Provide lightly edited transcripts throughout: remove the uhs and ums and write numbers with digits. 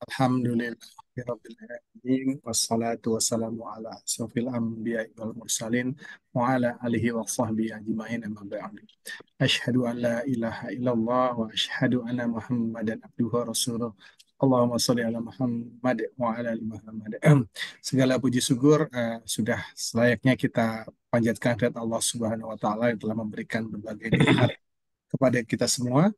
Alhamdulillahirrabbilalamin. Wassalatu wassalamu ala asrafil anbiya wal mursalin wa ala alihi wa sahbihi ajma'in amma ba'du. Asyhadu an la ilaha illallah wa asyhadu anna Muhammadan abduhu wa rasuluh. Allahumma sholli ala Muhammad wa ala ali Muhammad. Segala puji syukur sudah selayaknya kita panjatkan kepada Allah Subhanahu wa taala yang telah memberikan berbagai nikmat kepada kita semua,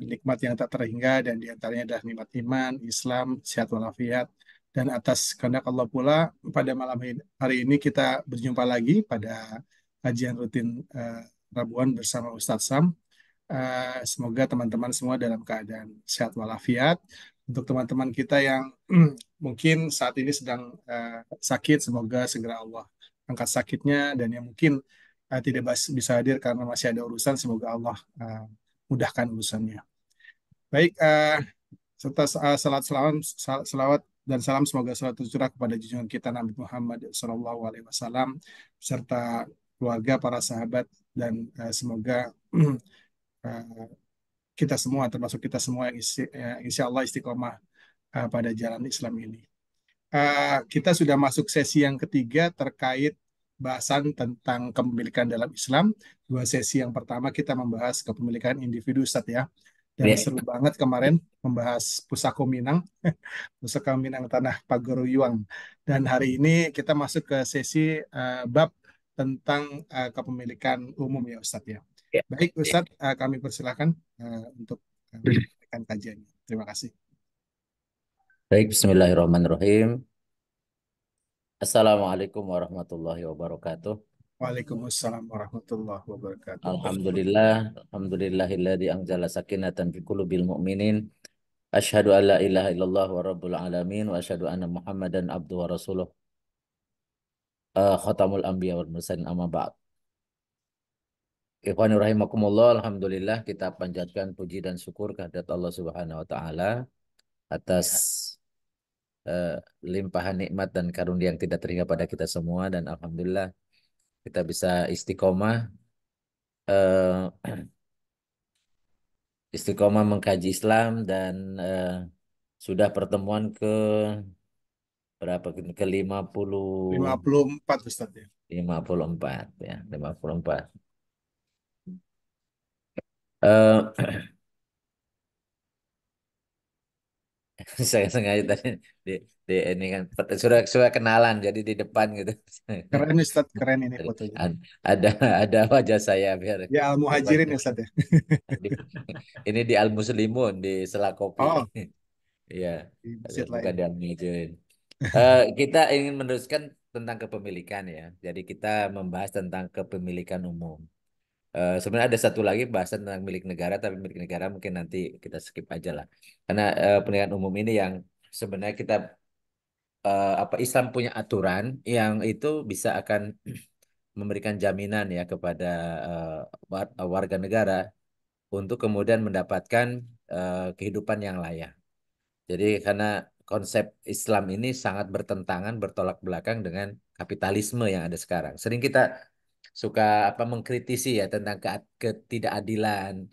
nikmat yang tak terhingga, dan diantaranya adalah nikmat iman, Islam, sehat walafiat. Dan atas kehendak Allah pula pada malam hari ini kita berjumpa lagi pada kajian rutin Rabuan bersama Ustadz Sam. Semoga teman-teman semua dalam keadaan sehat walafiat. Untuk teman-teman kita yang mungkin saat ini sedang sakit, semoga segera Allah angkat sakitnya, dan yang mungkin tidak bisa hadir karena masih ada urusan, semoga Allah mudahkan urusannya. Baik, serta salawat dan salam semoga selalu tercurah kepada junjungan kita Nabi Muhammad SAW serta keluarga, para sahabat, dan semoga kita semua, termasuk kita semua, yang insya Allah istiqomah pada jalan Islam ini. Kita sudah masuk sesi yang ketiga terkait bahasan tentang kepemilikan dalam Islam. Dua sesi yang pertama kita membahas kepemilikan individu, Ustadz, ya. Dan Ya, seru banget kemarin membahas Pusako Minang, Pusaka Minang Tanah Pagoroyuang. Dan hari ini kita masuk ke sesi bab tentang kepemilikan umum, ya Ustadz, ya. ya. Baik Ustadz, kami persilahkan untuk memberikan kajiannya. Terima kasih. Baik, Bismillahirrahmanirrahim. Assalamualaikum warahmatullahi wabarakatuh. Waalaikumsalam warahmatullahi wabarakatuh. Alhamdulillahilladzi anzala sakinatan fi qulubil mu'minin. Asyhadu an la ilaha illallah wa rabbul alamin wa asyhadu anna Muhammadan abduhu wa rasuluh. Khatamul anbiya wal mursalin amma ba'd. Ikhwani rahimakumullah, alhamdulillah kita panjatkan puji dan syukur kehadirat Allah Subhanahu wa taala atas eh, limpahan nikmat dan karunia yang tidak terhingga pada kita semua, dan alhamdulillah kita bisa istiqomah eh, istiqomah mengkaji Islam, dan sudah pertemuan ke berapa, ke 54 Ustaz, ya. 54 ya, 54. Eh saya sengaja tadi di, ini kan sudah kenalan jadi di depan gitu. Keren Ustaz, keren ini fotonya. Ad- ada ada wajah saya biar Ya Al-Muhajirin berbagi. ya Ustaz, ya. Di- Ini di Al Muslimun di Selakopi. Oh, Iya, di masjid bukan lain. di Al Muhajirin. Kita ingin meneruskan tentang kepemilikan ya. Jadi kita membahas tentang kepemilikan umum. Sebenarnya ada satu lagi bahasan tentang milik negara, tapi milik negara mungkin nanti kita skip aja lah. Karena pemilikan umum ini yang sebenarnya kita apa, Islam punya aturan yang itu bisa akan memberikan jaminan ya kepada warga negara untuk kemudian mendapatkan kehidupan yang layak. Jadi karena konsep Islam ini sangat bertentangan, bertolak belakang dengan kapitalisme yang ada sekarang. Sering kita suka apa, mengkritisi ya tentang ketidakadilan,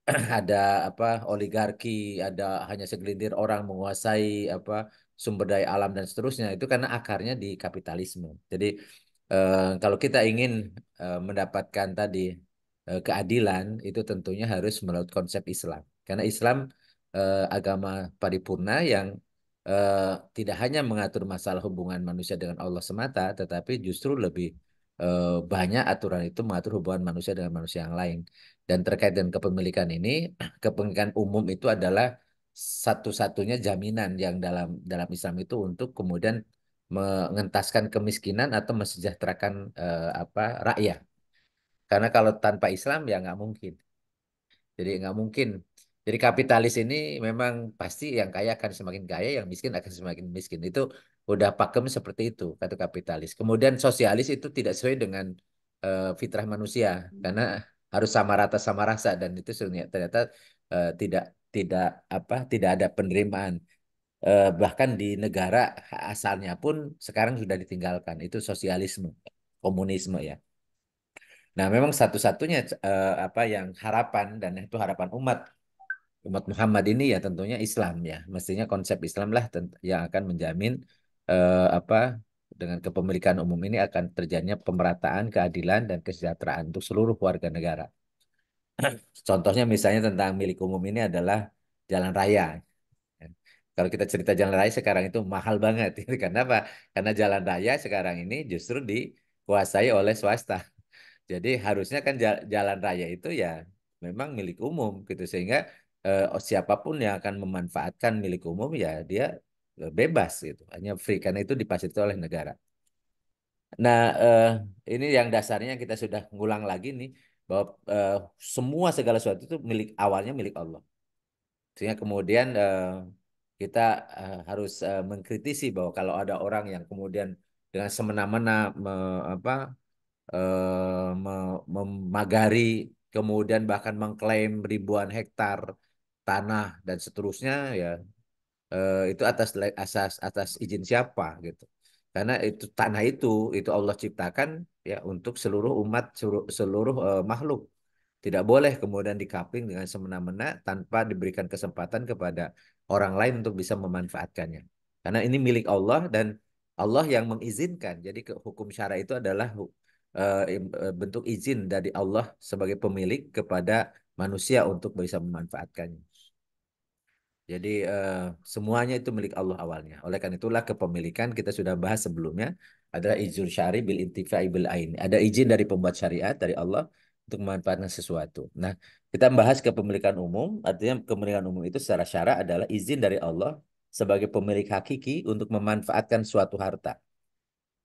ada apa, oligarki, ada hanya segelintir orang menguasai apa, sumber daya alam dan seterusnya. Itu karena akarnya di kapitalisme. Jadi kalau kita ingin mendapatkan tadi keadilan, itu tentunya harus melalui konsep Islam. Karena Islam agama paripurna yang eh, tidak hanya mengatur masalah hubungan manusia dengan Allah semata, tetapi justru lebih banyak aturan itu mengatur hubungan manusia dengan manusia yang lain. Dan terkait dengan kepemilikan ini, kepemilikan umum itu adalah satu-satunya jaminan yang dalam dalam Islam itu untuk kemudian mengentaskan kemiskinan atau mensejahterakan apa, rakyat. Karena kalau tanpa Islam ya nggak mungkin. Jadi nggak mungkin. Jadi kapitalis ini memang pasti yang kaya akan semakin kaya, yang miskin akan semakin miskin. Itu udah pakem seperti itu kata kapitalis. Kemudian sosialis itu tidak sesuai dengan fitrah manusia, karena harus sama rata sama rasa, dan itu ternyata tidak tidak apa, tidak ada penerimaan. Bahkan di negara asalnya pun sekarang sudah ditinggalkan. Itu sosialisme, komunisme ya. Nah, memang satu-satunya apa yang harapan, dan itu harapan umat umat Muhammad ini ya tentunya Islam ya. Mestinya konsep Islam lah yang akan menjamin apa dengan kepemilikan umum ini akan terjadinya pemerataan, keadilan dan kesejahteraan untuk seluruh warga negara. Contohnya misalnya tentang milik umum ini adalah jalan raya. Kalau kita cerita jalan raya sekarang itu mahal banget. Karena apa? Karena jalan raya sekarang ini justru dikuasai oleh swasta. Jadi harusnya kan jalan raya itu ya memang milik umum gitu sehingga siapapun yang akan memanfaatkan milik umum ya dia bebas gitu. Hanya free karena itu difasilitasi oleh negara. Nah, ini yang dasarnya kita sudah ngulang lagi nih bahwa semua segala sesuatu itu awalnya milik Allah. Sehingga kemudian kita harus mengkritisi bahwa kalau ada orang yang kemudian dengan semena-mena apa, memagari, kemudian bahkan mengklaim ribuan hektar tanah dan seterusnya, ya itu atas izin siapa gitu. Karena itu tanah itu Allah ciptakan ya untuk seluruh umat, seluruh makhluk. Tidak boleh kemudian dikaping dengan semena-mena tanpa diberikan kesempatan kepada orang lain untuk bisa memanfaatkannya. Karena ini milik Allah dan Allah yang mengizinkan. Jadi hukum syara itu adalah bentuk izin dari Allah sebagai pemilik kepada manusia untuk bisa memanfaatkannya. Jadi semuanya itu milik Allah awalnya. Oleh karena itulah kepemilikan kita sudah bahas sebelumnya adalah izin syari bil intifa'i bil ain. Ada izin dari pembuat syariat dari Allah untuk memanfaatkan sesuatu. Nah, kita bahas kepemilikan umum, artinya kepemilikan umum itu secara syara adalah izin dari Allah sebagai pemilik hakiki untuk memanfaatkan suatu harta.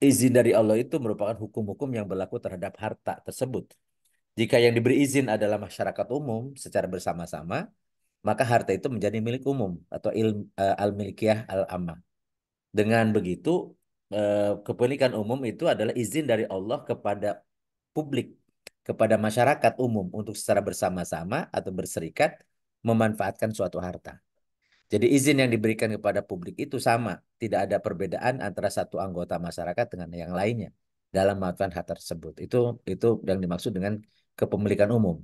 Izin dari Allah itu merupakan hukum-hukum yang berlaku terhadap harta tersebut. Jika yang diberi izin adalah masyarakat umum secara bersama-sama, maka harta itu menjadi milik umum atau al-milkiyah al-ammah. Dengan begitu, kepemilikan umum itu adalah izin dari Allah kepada publik, kepada masyarakat umum untuk secara bersama-sama atau berserikat memanfaatkan suatu harta. Jadi izin yang diberikan kepada publik itu sama, tidak ada perbedaan antara satu anggota masyarakat dengan yang lainnya dalam memanfaatkan hak tersebut. Itu yang dimaksud dengan kepemilikan umum.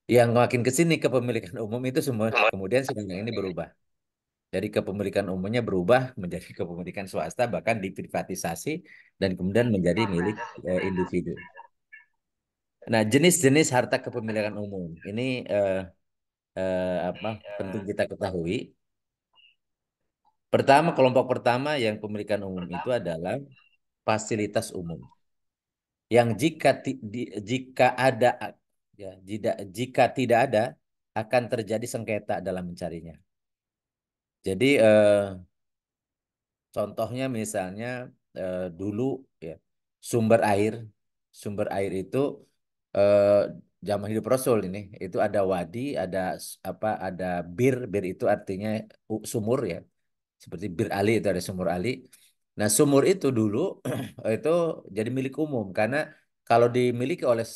Yang makin ke sini kepemilikan umum itu semua kemudian sekarang ini berubah. Dari kepemilikan umumnya berubah menjadi kepemilikan swasta bahkan diprivatisasi dan kemudian menjadi milik individu. Nah, jenis-jenis harta kepemilikan umum ini apa penting kita ketahui. Pertama, kelompok pertama yang pemilikan umum itu adalah fasilitas umum. Yang jika ada ya jika tidak ada akan terjadi sengketa dalam mencarinya. Jadi contohnya misalnya dulu ya sumber sumber air itu eh, zaman hidup Rasul ini itu ada wadi, ada ada bir itu artinya sumur ya, seperti bir Ali itu ada sumur Ali. Nah sumur itu dulu itu jadi milik umum karena kalau dimiliki oleh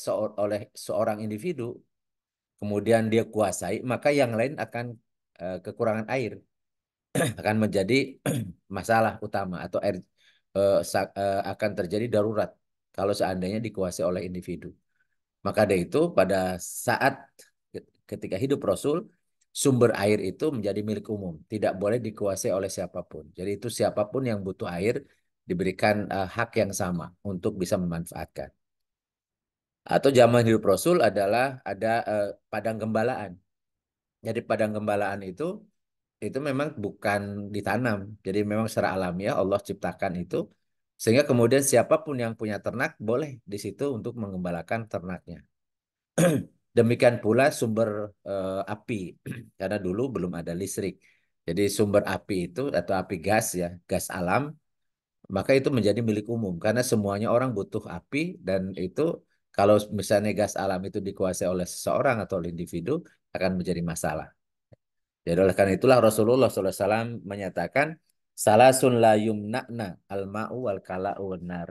seorang individu kemudian dia kuasai maka yang lain akan kekurangan air akan menjadi masalah utama atau akan terjadi darurat kalau seandainya dikuasai oleh individu. Maka dari itu pada saat ketika hidup Rasul, sumber air itu menjadi milik umum, tidak boleh dikuasai oleh siapapun. Jadi itu siapapun yang butuh air diberikan hak yang sama untuk bisa memanfaatkan. Atau zaman hidup Rasul adalah ada padang gembalaan. Jadi padang gembalaan itu memang bukan ditanam. Jadi memang secara alamiah Allah ciptakan itu sehingga kemudian siapapun yang punya ternak boleh di situ untuk mengembalakan ternaknya. Demikian pula sumber api karena dulu belum ada listrik. Jadi sumber api itu atau api gas ya, gas alam, maka itu menjadi milik umum karena semuanya orang butuh api dan itu kalau misalnya gas alam itu dikuasai oleh seseorang atau oleh individu akan menjadi masalah. Jadi oleh karena itulah Rasulullah SAW menyatakan salasun la yumna'na al-ma'u wal kala'u wan nar.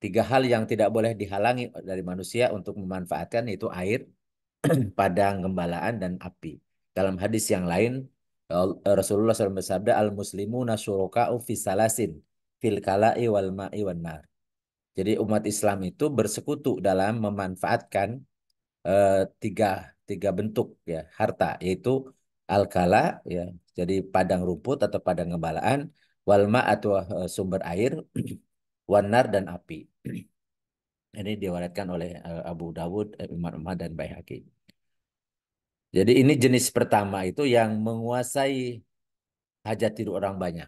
Tiga hal yang tidak boleh dihalangi dari manusia untuk memanfaatkan itu air, padang gembalaan dan api. Dalam hadis yang lain Rasulullah SAW bersabda al-muslimuna syuraka'u fi salasin fil kala'i wal ma'i wan nar. Jadi umat Islam itu bersekutu dalam memanfaatkan tiga tiga bentuk ya harta, yaitu al-kala ya, jadi padang rumput atau padang gembalaan, walma atau sumber air, wanar dan api. Ini diwariskan oleh Abu Dawud, Imam Ahmad dan Baihaqi. Jadi ini jenis pertama itu yang menguasai hajat hidup orang banyak.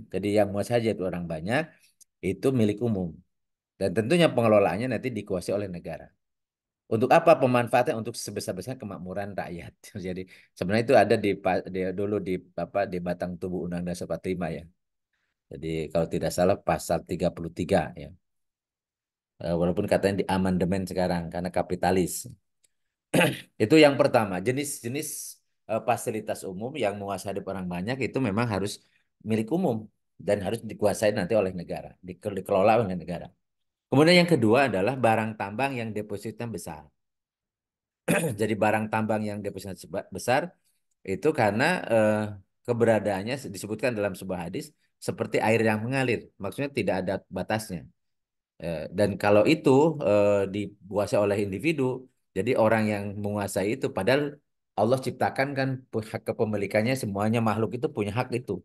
Jadi yang menguasai hajat hidup orang banyak itu milik umum. Dan tentunya pengelolaannya nanti dikuasai oleh negara. Untuk apa pemanfaatnya? Untuk sebesar-besar kemakmuran rakyat. Jadi sebenarnya itu ada dulu di di batang tubuh Undang-Undang 45 ya. Jadi kalau tidak salah pasal 33 ya. Walaupun katanya di amandemen sekarang karena kapitalis. Itu yang pertama, jenis-jenis fasilitas umum yang menguasai hidup orang banyak itu memang harus milik umum dan harus dikuasai nanti oleh negara, dikelola oleh negara. Kemudian yang kedua adalah barang tambang yang depositnya besar. Jadi barang tambang yang depositnya besar itu karena keberadaannya disebutkan dalam sebuah hadis seperti air yang mengalir, maksudnya tidak ada batasnya. Dan kalau itu dikuasai oleh individu, jadi orang yang menguasai itu, padahal Allah ciptakan kan hak kepemilikannya semuanya makhluk itu punya hak itu.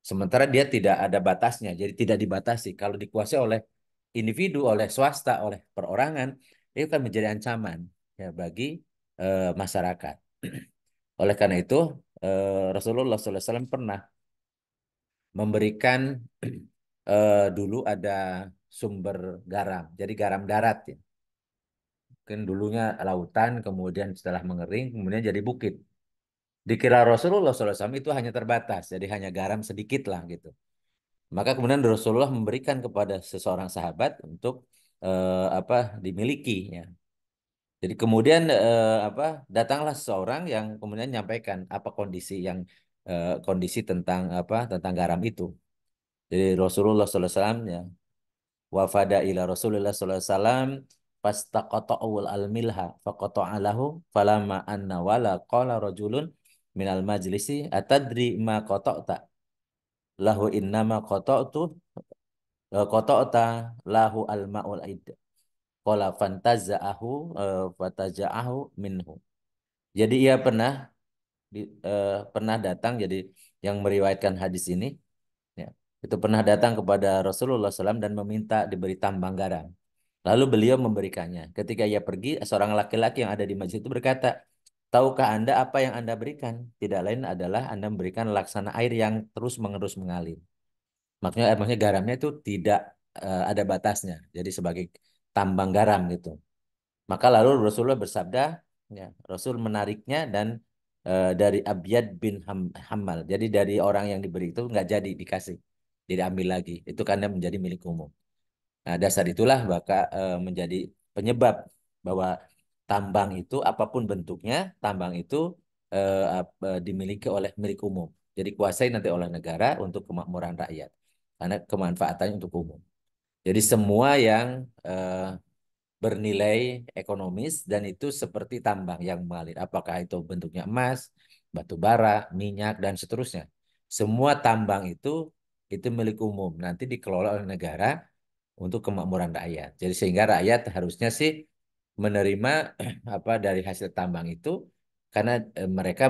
Sementara dia tidak ada batasnya, jadi tidak dibatasi. Kalau dikuasai oleh individu, oleh swasta, oleh perorangan, itu kan menjadi ancaman ya bagi masyarakat. Oleh karena itu, Rasulullah SAW pernah memberikan dulu ada sumber garam, jadi garam darat ya. Mungkin dulunya lautan, kemudian setelah mengering, kemudian jadi bukit. Dikira Rasulullah SAW itu hanya terbatas, jadi hanya garam sedikit lah gitu. Maka kemudian Rasulullah memberikan kepada seseorang sahabat untuk dimiliki ya. Jadi kemudian datanglah seseorang yang kemudian menyampaikan apa kondisi tentang garam itu. Jadi Rasulullah SAW ya, wafada ila Rasulullah sallallahu alaihi wasallam fastaqata'ul almilha faqata'alahu falamma anna wala qala rajulun minal majlisi atadri ma qata'ta lahu innama qata'ta lahu alma'ul aid qala fantaza'ahu fataja'ahu minhu. Jadi ia pernah datang, jadi yang meriwayatkan hadis ini ya, itu pernah datang kepada Rasulullah SAW dan meminta diberi tambang garam. Lalu beliau memberikannya. Ketika ia pergi, seorang laki-laki yang ada di masjid itu berkata, tahukah Anda apa yang Anda berikan? Tidak lain adalah Anda memberikan laksana air yang terus-menerus mengalir. Maksudnya garamnya itu tidak ada batasnya. Jadi sebagai tambang garam gitu. Maka lalu Rasulullah bersabda, ya, Rasul menariknya dan dari Abyad bin Hammal. Jadi dari orang yang diberi itu nggak jadi dikasih. Jadi ambil lagi. Itu karena menjadi milik umum. Nah, dasar itulah menjadi penyebab bahwa tambang itu apapun bentuknya, tambang itu dimiliki oleh milik umum. Jadi kuasai nanti oleh negara untuk kemakmuran rakyat. Karena kemanfaatannya untuk umum. Jadi semua yang bernilai ekonomis dan itu seperti tambang yang mengalir. Apakah itu bentuknya emas, batu bara, minyak, dan seterusnya. Semua tambang itu milik umum. Nanti dikelola oleh negara untuk kemakmuran rakyat. Jadi sehingga rakyat harusnya sih menerima dari hasil tambang itu karena mereka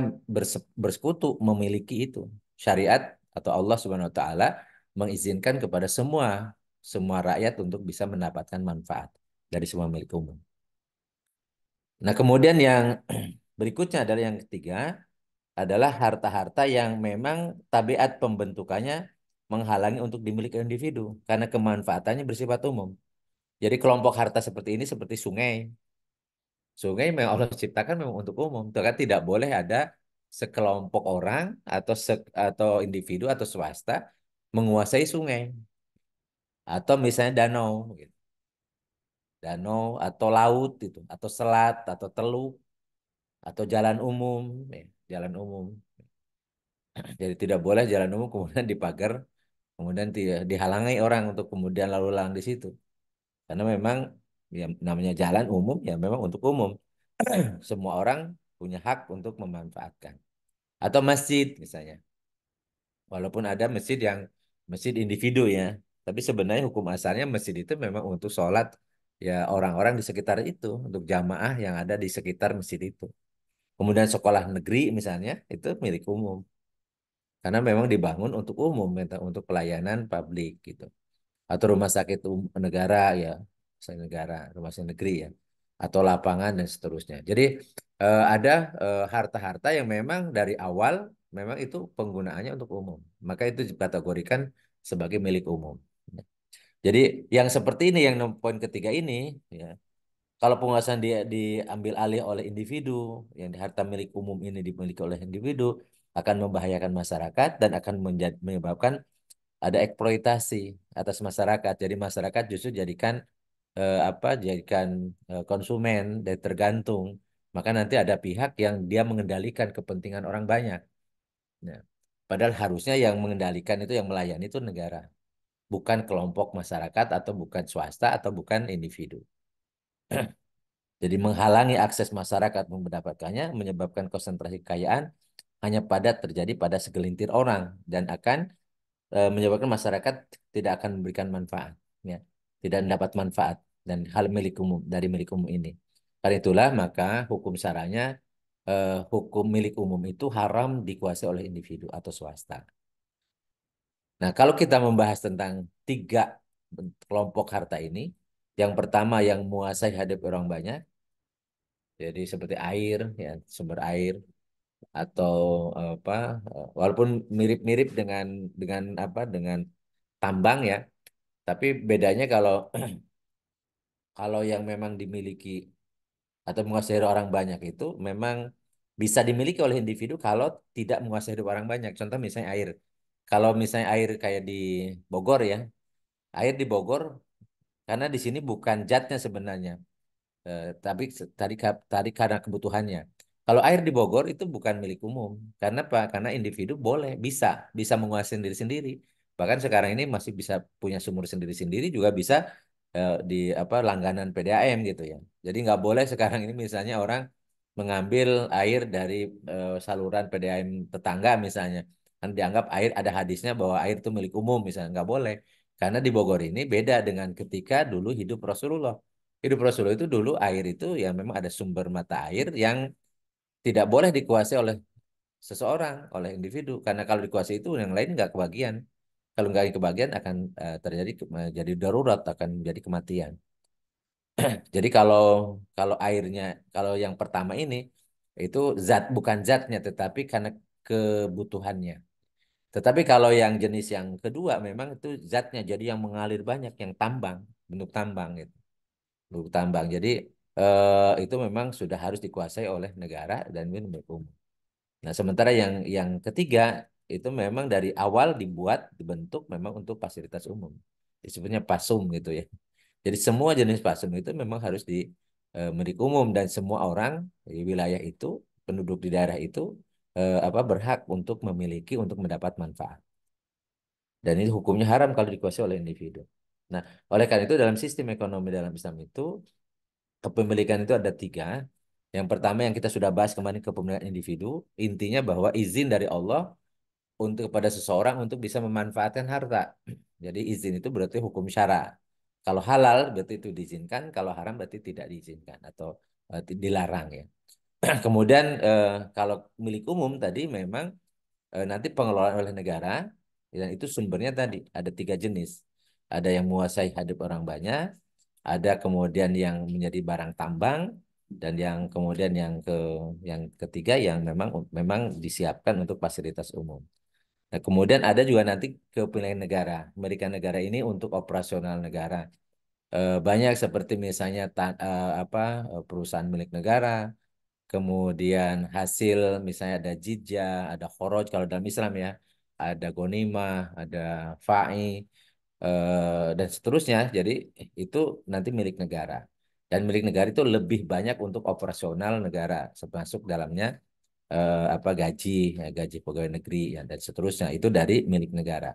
bersekutu memiliki itu. Syariat atau Allah Subhanahu wa taala mengizinkan kepada semua rakyat untuk bisa mendapatkan manfaat dari semua milik umum. Nah, kemudian yang berikutnya adalah yang ketiga adalah harta-harta yang memang tabiat pembentukannya menghalangi untuk dimiliki individu karena kemanfaatannya bersifat umum. Jadi kelompok harta seperti ini seperti sungai. Sungai memang Allah ciptakan memang untuk umum. Maka tidak boleh ada sekelompok orang atau individu atau swasta menguasai sungai atau misalnya danau, gitu. Danau atau laut itu, atau selat atau teluk atau jalan umum, ya, jalan umum. Jadi tidak boleh jalan umum kemudian dipagar, kemudian dihalangi orang untuk kemudian lalu lalang di situ. Karena memang ya namanya jalan umum ya memang untuk umum. Semua orang punya hak untuk memanfaatkan. Atau masjid misalnya. Walaupun ada masjid individu ya. Tapi sebenarnya hukum asalnya masjid itu memang untuk sholat ya orang-orang di sekitar itu, untuk jamaah yang ada di sekitar masjid itu. Kemudian sekolah negeri misalnya itu milik umum karena memang dibangun untuk umum, untuk pelayanan publik gitu. Atau rumah sakit negara ya, saya negara, rumah sakit negeri ya, atau lapangan dan seterusnya. Jadi ada harta-harta yang memang dari awal memang itu penggunaannya untuk umum, maka itu dikategorikan sebagai milik umum. Jadi yang seperti ini, yang poin ketiga ini, ya, kalau penguasaan dia diambil alih oleh individu, yang di harta milik umum ini dimiliki oleh individu, akan membahayakan masyarakat dan akan menyebabkan ada eksploitasi atas masyarakat. Jadi masyarakat justru jadikan konsumen dan tergantung. Maka nanti ada pihak yang dia mengendalikan kepentingan orang banyak. Nah, padahal harusnya yang mengendalikan itu yang melayani itu negara, bukan kelompok masyarakat atau bukan swasta atau bukan individu. Jadi menghalangi akses masyarakat mendapatkannya menyebabkan konsentrasi kekayaan hanya terjadi pada segelintir orang dan akan menyebabkan masyarakat tidak akan memberikan manfaat, ya, tidak mendapat manfaat dan hal milik umum dari milik umum ini. Karena itulah maka hukum syaranya hukum milik umum itu haram dikuasai oleh individu atau swasta. Nah, kalau kita membahas tentang tiga kelompok harta ini, yang pertama yang menguasai hadap orang banyak, jadi seperti air, ya, sumber air atau apa, walaupun mirip-mirip dengan tambang ya. Tapi bedanya kalau kalau yang memang dimiliki atau menguasai orang banyak itu memang bisa dimiliki oleh individu kalau tidak menguasai hidup orang banyak. Contoh misalnya air. Kalau misalnya air kayak di Bogor ya, air di Bogor karena di sini bukan zatnya sebenarnya. Tapi tadi karena kebutuhannya. Kalau air di Bogor itu bukan milik umum. Karena apa? Karena individu bisa menguasai diri sendiri. Bahkan sekarang ini masih bisa punya sumur sendiri-sendiri juga bisa di langganan PDAM gitu ya. Jadi nggak boleh sekarang ini misalnya orang mengambil air dari saluran PDAM tetangga misalnya. Kan dianggap air ada hadisnya bahwa air itu milik umum misalnya. Nggak boleh. Karena di Bogor ini beda dengan ketika dulu hidup Rasulullah. Hidup Rasulullah itu dulu air itu ya memang ada sumber mata air yang tidak boleh dikuasai oleh seseorang, oleh individu. Karena kalau dikuasai itu yang lain nggak kebagian. Kalau nggak kebagian akan terjadi jadi darurat, akan menjadi kematian. Jadi kalau kalau airnya, kalau yang pertama ini itu bukan zatnya, tetapi karena kebutuhannya. Tetapi kalau yang jenis yang kedua memang itu zatnya, jadi yang mengalir banyak, yang tambang, bentuk tambang gitu. Buku tambang. Jadi itu memang sudah harus dikuasai oleh negara dan ini berumum. Nah, sementara yang ketiga itu memang dari awal dibentuk memang untuk fasilitas umum. Disebutnya pasum gitu ya. Jadi semua jenis pasum itu memang harus di milik umum dan semua orang di wilayah itu, penduduk di daerah itu berhak untuk memiliki untuk mendapat manfaat. Dan ini hukumnya haram kalau dikuasai oleh individu. Nah, oleh karena itu dalam sistem ekonomi dalam Islam itu kepemilikan itu ada tiga. Yang pertama yang kita sudah bahas kemarin kepemilikan individu, intinya bahwa izin dari Allah untuk kepada seseorang untuk bisa memanfaatkan harta. Jadi izin itu berarti hukum syara. Kalau halal berarti itu diizinkan, kalau haram berarti tidak diizinkan atau dilarang ya. Kemudian kalau milik umum tadi memang nanti pengelolaan oleh negara dan itu sumbernya tadi ada tiga jenis. Ada yang menguasai hadap orang banyak, ada kemudian yang menjadi barang tambang dan yang ketiga yang memang memang disiapkan untuk fasilitas umum. Nah, kemudian ada juga nanti kepemilikan negara. Kepemilikan negara ini untuk operasional negara. Banyak seperti misalnya perusahaan milik negara, kemudian hasil misalnya ada jizya, ada khoroj kalau dalam Islam ya, ada gonimah, ada fa'i, dan seterusnya. Jadi itu nanti milik negara. Dan milik negara itu lebih banyak untuk operasional negara, termasuk dalamnya gaji, ya, gaji pegawai negeri ya, dan seterusnya. Itu dari milik negara.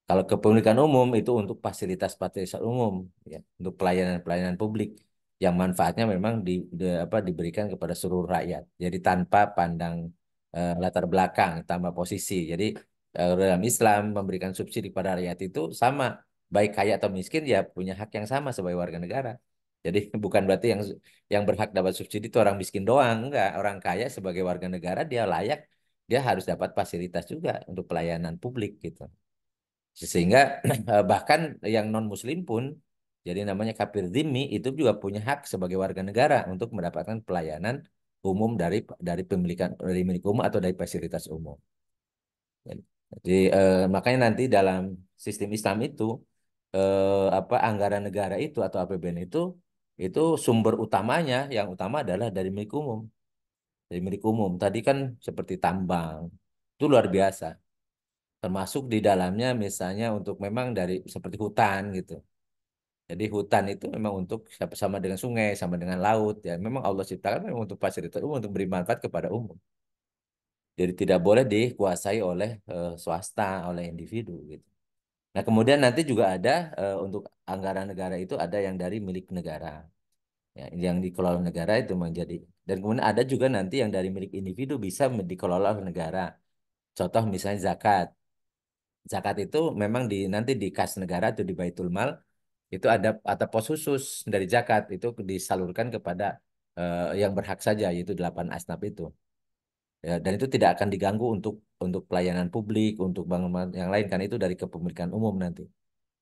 Kalau kepemilikan umum itu untuk fasilitas-fasilitas umum, ya, untuk pelayanan-pelayanan publik yang manfaatnya memang diberikan kepada seluruh rakyat. Jadi tanpa pandang latar belakang, tanpa posisi. Jadi dalam Islam memberikan subsidi kepada rakyat itu sama, baik kaya atau miskin ya punya hak yang sama sebagai warga negara. Jadi bukan berarti yang berhak dapat subsidi itu orang miskin doang, enggak. Orang kaya sebagai warga negara dia layak, dia harus dapat fasilitas juga untuk pelayanan publik gitu. Sehingga bahkan yang non Muslim pun, jadi namanya kafir zimmi itu juga punya hak sebagai warga negara untuk mendapatkan pelayanan umum dari pemilikan dari milik umum atau dari fasilitas umum. Jadi makanya nanti dalam sistem Islam itu apa anggaran negara itu atau APBN itu sumber utamanya yang utama adalah dari milik umum. Dari milik umum. Tadi kan seperti tambang. Itu luar biasa. Termasuk di dalamnya misalnya untuk memang dari seperti hutan gitu. Jadi hutan itu memang untuk sama dengan sungai, sama dengan laut ya. Memang Allah ciptakan memang untuk fasilitas umum untuk beri manfaat kepada umum. Jadi tidak boleh dikuasai oleh swasta, oleh individu gitu. Nah, kemudian nanti juga ada untuk anggaran negara itu ada yang dari milik negara. Ya, yang dikelola negara itu menjadi dan kemudian ada juga nanti yang dari milik individu bisa dikelola oleh negara. Contoh misalnya zakat. Zakat itu memang nanti di kas negara atau di Baitul Mal itu ada pos khusus dari zakat itu disalurkan kepada yang berhak saja yaitu 8 asnaf itu. Ya, dan itu tidak akan diganggu untuk pelayanan publik, untuk bangunan yang lain kan itu dari kepemilikan umum nanti.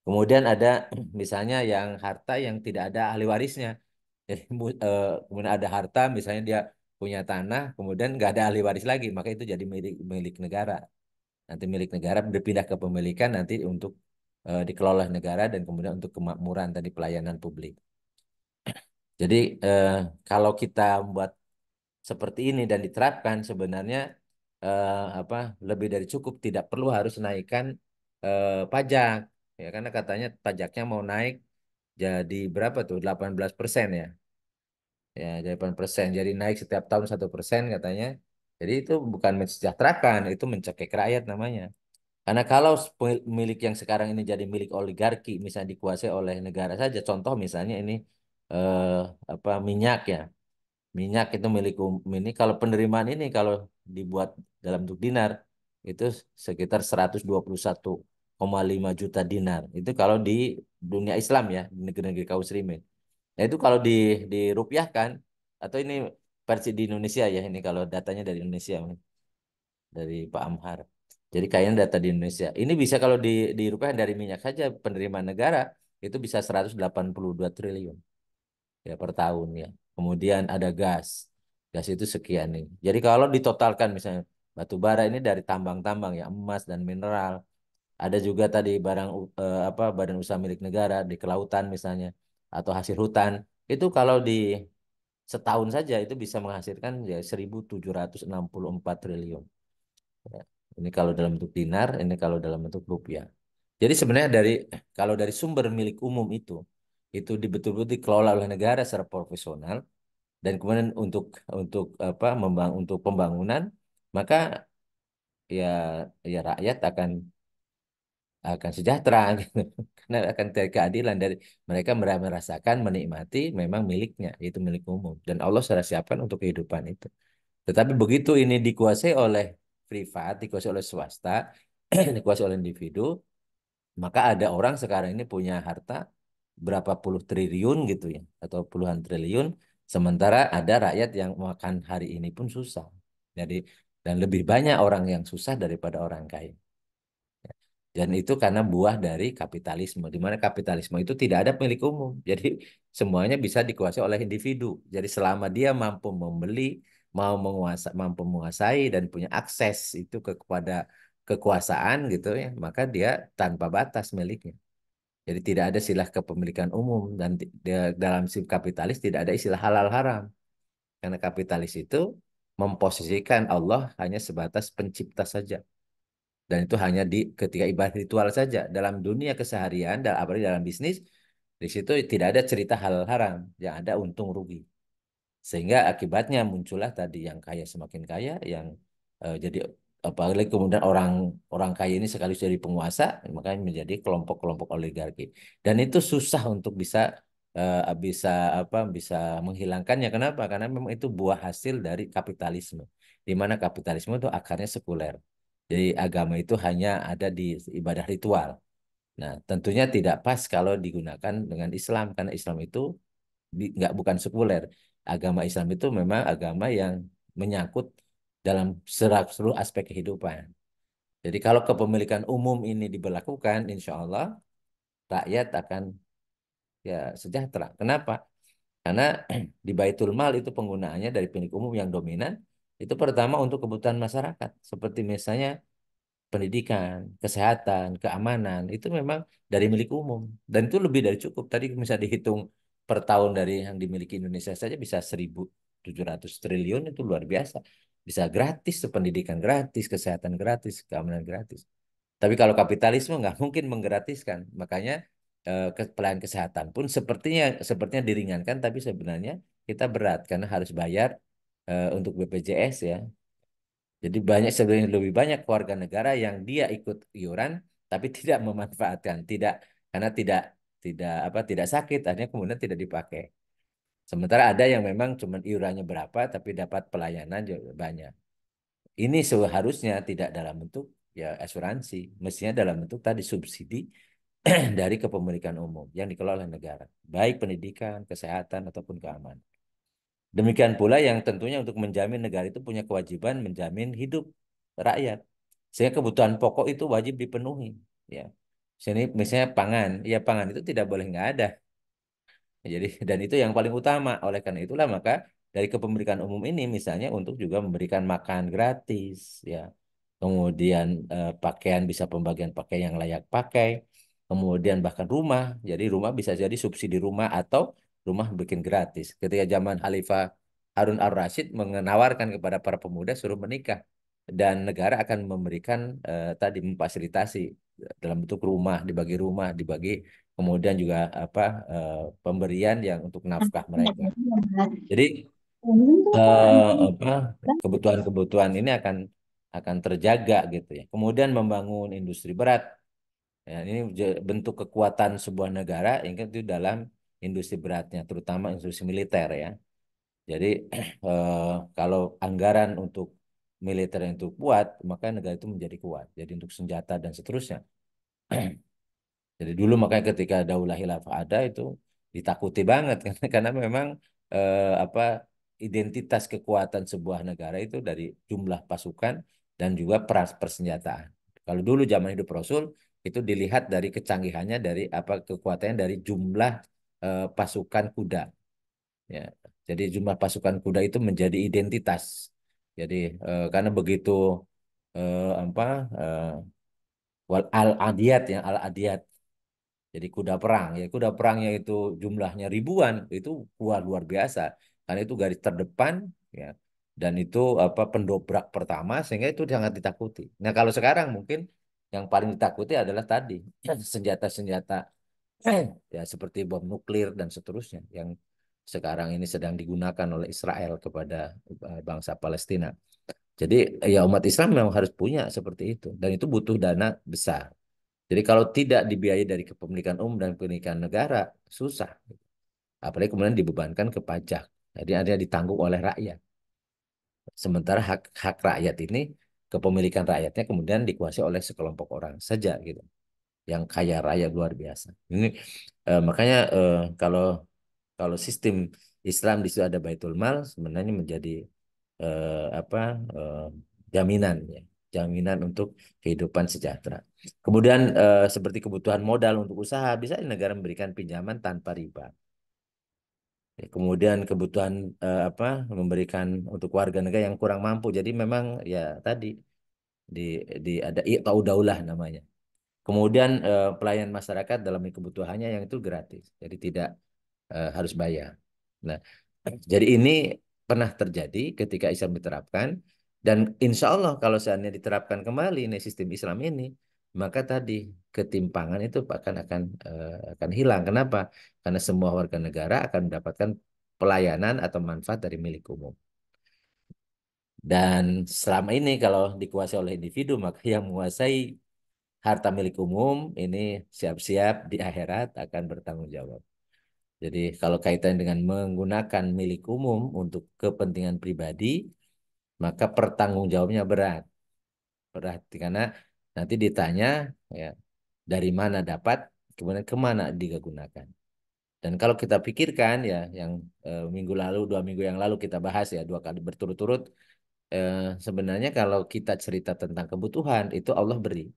Kemudian ada misalnya yang harta yang tidak ada ahli warisnya. Jadi kemudian ada harta misalnya dia punya tanah, kemudian nggak ada ahli waris lagi, maka itu jadi milik milik negara. Nanti milik negara berpindah ke pemilikan nanti untuk dikelola negara dan kemudian untuk kemakmuran tadi pelayanan publik. Jadi eh, kalau kita buat seperti ini dan diterapkan sebenarnya apa lebih dari cukup tidak perlu harus naikkan pajak ya karena katanya pajaknya mau naik jadi berapa tuh 18% ya ya 8% jadi naik setiap tahun 1% katanya jadi itu bukan mensejahterakan itu mencekik rakyat namanya karena kalau milik yang sekarang ini jadi milik oligarki misalnya dikuasai oleh negara saja contoh misalnya ini eh, apa minyak ya minyak itu milik ini kalau penerimaan ini kalau dibuat dalam bentuk dinar itu sekitar 121,5 juta dinar. Itu kalau di dunia Islam ya, di negeri-negeri kaum muslimin. Nah, itu kalau dirupiahkan atau ini versi di Indonesia ya, ini kalau datanya dari Indonesia dari Pak Amhar. Jadi kayaknya data di Indonesia. Ini bisa kalau dirupiahkan dari minyak saja penerimaan negara itu bisa 182 triliun ya per tahun ya. Kemudian ada gas. Gas itu sekian nih. Jadi kalau ditotalkan misalnya batu bara ini dari tambang-tambang ya emas dan mineral. Ada juga tadi barang apa badan usaha milik negara di kelautan misalnya atau hasil hutan. Itu kalau di setahun saja itu bisa menghasilkan ya 1.764 triliun. Ya. Ini kalau dalam bentuk dinar, ini kalau dalam bentuk rupiah. Jadi sebenarnya kalau dari sumber milik umum itu betul-betul dikelola oleh negara secara profesional dan kemudian untuk apa untuk pembangunan maka ya ya rakyat akan sejahtera gitu. Karena akan terjadi keadilan dari mereka merasakan menikmati memang miliknya itu milik umum dan Allah sudah siapkan untuk kehidupan itu. Tetapi begitu ini dikuasai oleh privat, dikuasai oleh swasta, dikuasai oleh individu, maka ada orang sekarang ini punya harta berapa puluh triliun gitu ya, atau puluhan triliun, sementara ada rakyat yang makan hari ini pun susah. Jadi dan lebih banyak orang yang susah daripada orang kaya. Dan itu karena buah dari kapitalisme, di mana kapitalisme itu tidak ada pemilik umum. Jadi semuanya bisa dikuasai oleh individu. Jadi selama dia mampu membeli, mampu menguasai dan punya akses itu kepada kekuasaan gitu ya, maka dia tanpa batas miliknya. Jadi tidak ada istilah kepemilikan umum dan dalam sistem kapitalis tidak ada istilah halal haram. Karena kapitalis itu memposisikan Allah hanya sebatas pencipta saja. Dan itu hanya ketika ibadah ritual saja. Dalam dunia keseharian, apalagi dalam bisnis, di situ tidak ada cerita halal haram. Yang ada untung rugi. Sehingga akibatnya muncullah tadi yang kaya semakin kaya, yang jadi apalagi kemudian orang orang kaya ini sekaligus jadi penguasa, makanya menjadi kelompok-kelompok oligarki. Dan itu susah untuk bisa bisa menghilangkannya. Kenapa? Karena memang itu buah hasil dari kapitalisme. Di mana kapitalisme itu akarnya sekuler. Jadi agama itu hanya ada di ibadah ritual. Nah, tentunya tidak pas kalau digunakan dengan Islam karena Islam itu nggak bukan sekuler. Agama Islam itu memang agama yang menyangkut dalam seluruh aspek kehidupan. Jadi kalau kepemilikan umum ini diberlakukan, insya Allah rakyat akan ya sejahtera. Kenapa? Karena di Baitul Mal itu penggunaannya dari pemilik umum yang dominan itu pertama untuk kebutuhan masyarakat, seperti misalnya pendidikan, kesehatan, keamanan itu memang dari milik umum dan itu lebih dari cukup. Tadi bisa dihitung per tahun dari yang dimiliki Indonesia saja bisa 1.700 triliun itu luar biasa. Bisa gratis, pendidikan gratis, kesehatan gratis, keamanan gratis. Tapi kalau kapitalisme nggak mungkin menggratiskan. Makanya pelayanan kesehatan pun sepertinya diringankan, tapi sebenarnya kita berat karena harus bayar untuk BPJS ya. Jadi banyak sebenarnya lebih banyak warga negara yang dia ikut iuran tapi tidak memanfaatkan, tidak karena tidak sakit, akhirnya kemudian tidak dipakai. Sementara ada yang memang cuma iurannya berapa tapi dapat pelayanan juga banyak. Ini seharusnya tidak dalam bentuk ya asuransi, mestinya dalam bentuk tadi subsidi dari kepemilikan umum yang dikelola oleh negara, baik pendidikan, kesehatan ataupun keamanan. Demikian pula yang tentunya untuk menjamin negara itu punya kewajiban menjamin hidup rakyat. Sehingga kebutuhan pokok itu wajib dipenuhi. Ya. Sini misalnya pangan, ya pangan itu tidak boleh nggak ada. Jadi dan itu yang paling utama. Oleh karena itulah maka dari kepemilikan umum ini misalnya untuk juga memberikan makan gratis, ya. Kemudian pakaian bisa pembagian pakaian yang layak pakai. Kemudian bahkan rumah, jadi rumah bisa jadi subsidi rumah atau rumah bikin gratis. Ketika zaman Khalifah Harun Ar-Rasyid menawarkan kepada para pemuda suruh menikah dan negara akan memberikan tadi memfasilitasi dalam bentuk rumah, dibagi kemudian juga apa pemberian yang untuk nafkah mereka. Jadi apa kebutuhan-kebutuhan ini akan terjaga gitu ya. Kemudian membangun industri berat. Ya, ini bentuk kekuatan sebuah negara yang itu dalam industri beratnya, terutama industri militer ya. Jadi kalau anggaran untuk militer itu kuat, maka negara itu menjadi kuat. Jadi untuk senjata dan seterusnya. Jadi dulu makanya ketika Daulah Khilafah ada itu ditakuti banget karena memang apa identitas kekuatan sebuah negara itu dari jumlah pasukan dan juga persenjataan. Kalau dulu zaman hidup Rasul itu dilihat dari kecanggihannya dari apa kekuatannya dari jumlah pasukan kuda ya. Jadi jumlah pasukan kuda itu menjadi identitas. Jadi karena begitu apa wal al adiyat ya al adiyat jadi kuda perang, ya kuda perangnya itu jumlahnya ribuan, itu luar biasa. Karena itu garis terdepan, ya, dan itu apa pendobrak pertama, sehingga itu sangat ditakuti. Nah kalau sekarang mungkin yang paling ditakuti adalah tadi senjata-senjata, ya seperti bom nuklir dan seterusnya, yang sekarang ini sedang digunakan oleh Israel kepada bangsa Palestina. Jadi ya umat Islam memang harus punya seperti itu, dan itu butuh dana besar. Jadi kalau tidak dibiayai dari kepemilikan umum dan kepemilikan negara, susah. Apalagi kemudian dibebankan ke pajak. Jadi ada ditanggung oleh rakyat. Sementara hak rakyat ini, kepemilikan rakyatnya kemudian dikuasai oleh sekelompok orang saja gitu. Yang kaya raya luar biasa. Ini makanya kalau kalau sistem Islam di situ ada Baitul Mal sebenarnya menjadi apa jaminan ya, jaminan untuk kehidupan sejahtera. Kemudian seperti kebutuhan modal untuk usaha bisa negara memberikan pinjaman tanpa riba. Ya, kemudian kebutuhan apa memberikan untuk warga negara yang kurang mampu. Jadi memang ya tadi di ada daulah namanya. Kemudian pelayanan masyarakat dalam kebutuhannya yang itu gratis. Jadi tidak harus bayar. Nah, jadi ini pernah terjadi ketika Islam diterapkan dan insya Allah kalau seandainya diterapkan kembali ini sistem Islam ini, maka tadi ketimpangan itu akan hilang. Kenapa? Karena semua warga negara akan mendapatkan pelayanan atau manfaat dari milik umum. Dan selama ini kalau dikuasai oleh individu, maka yang menguasai harta milik umum ini siap-siap di akhirat akan bertanggung jawab. Jadi kalau kaitan dengan menggunakan milik umum untuk kepentingan pribadi, maka pertanggungjawabannya berat. Berat karena nanti ditanya ya dari mana dapat, kemudian kemana digunakan. Dan kalau kita pikirkan ya, yang minggu lalu, 2 minggu yang lalu kita bahas ya, 2 kali berturut-turut, eh, sebenarnya kalau kita cerita tentang kebutuhan, itu Allah beri.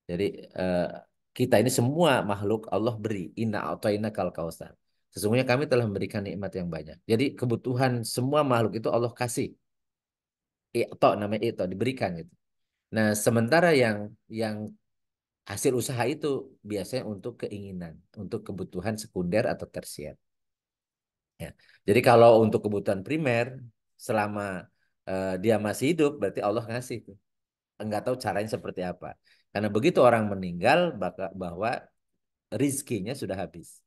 Jadi eh, kita ini semua makhluk Allah beri. Inna a'tayna kal kausar. Sesungguhnya kami telah memberikan nikmat yang banyak. Jadi kebutuhan semua makhluk itu Allah kasih. Namanya diberikan gitu. Nah, sementara yang hasil usaha itu biasanya untuk keinginan, untuk kebutuhan sekunder atau tersier. Ya. Jadi kalau untuk kebutuhan primer, selama dia masih hidup, berarti Allah ngasih tuh. Enggak tahu caranya seperti apa. Karena begitu orang meninggal, bahwa rizkinya sudah habis.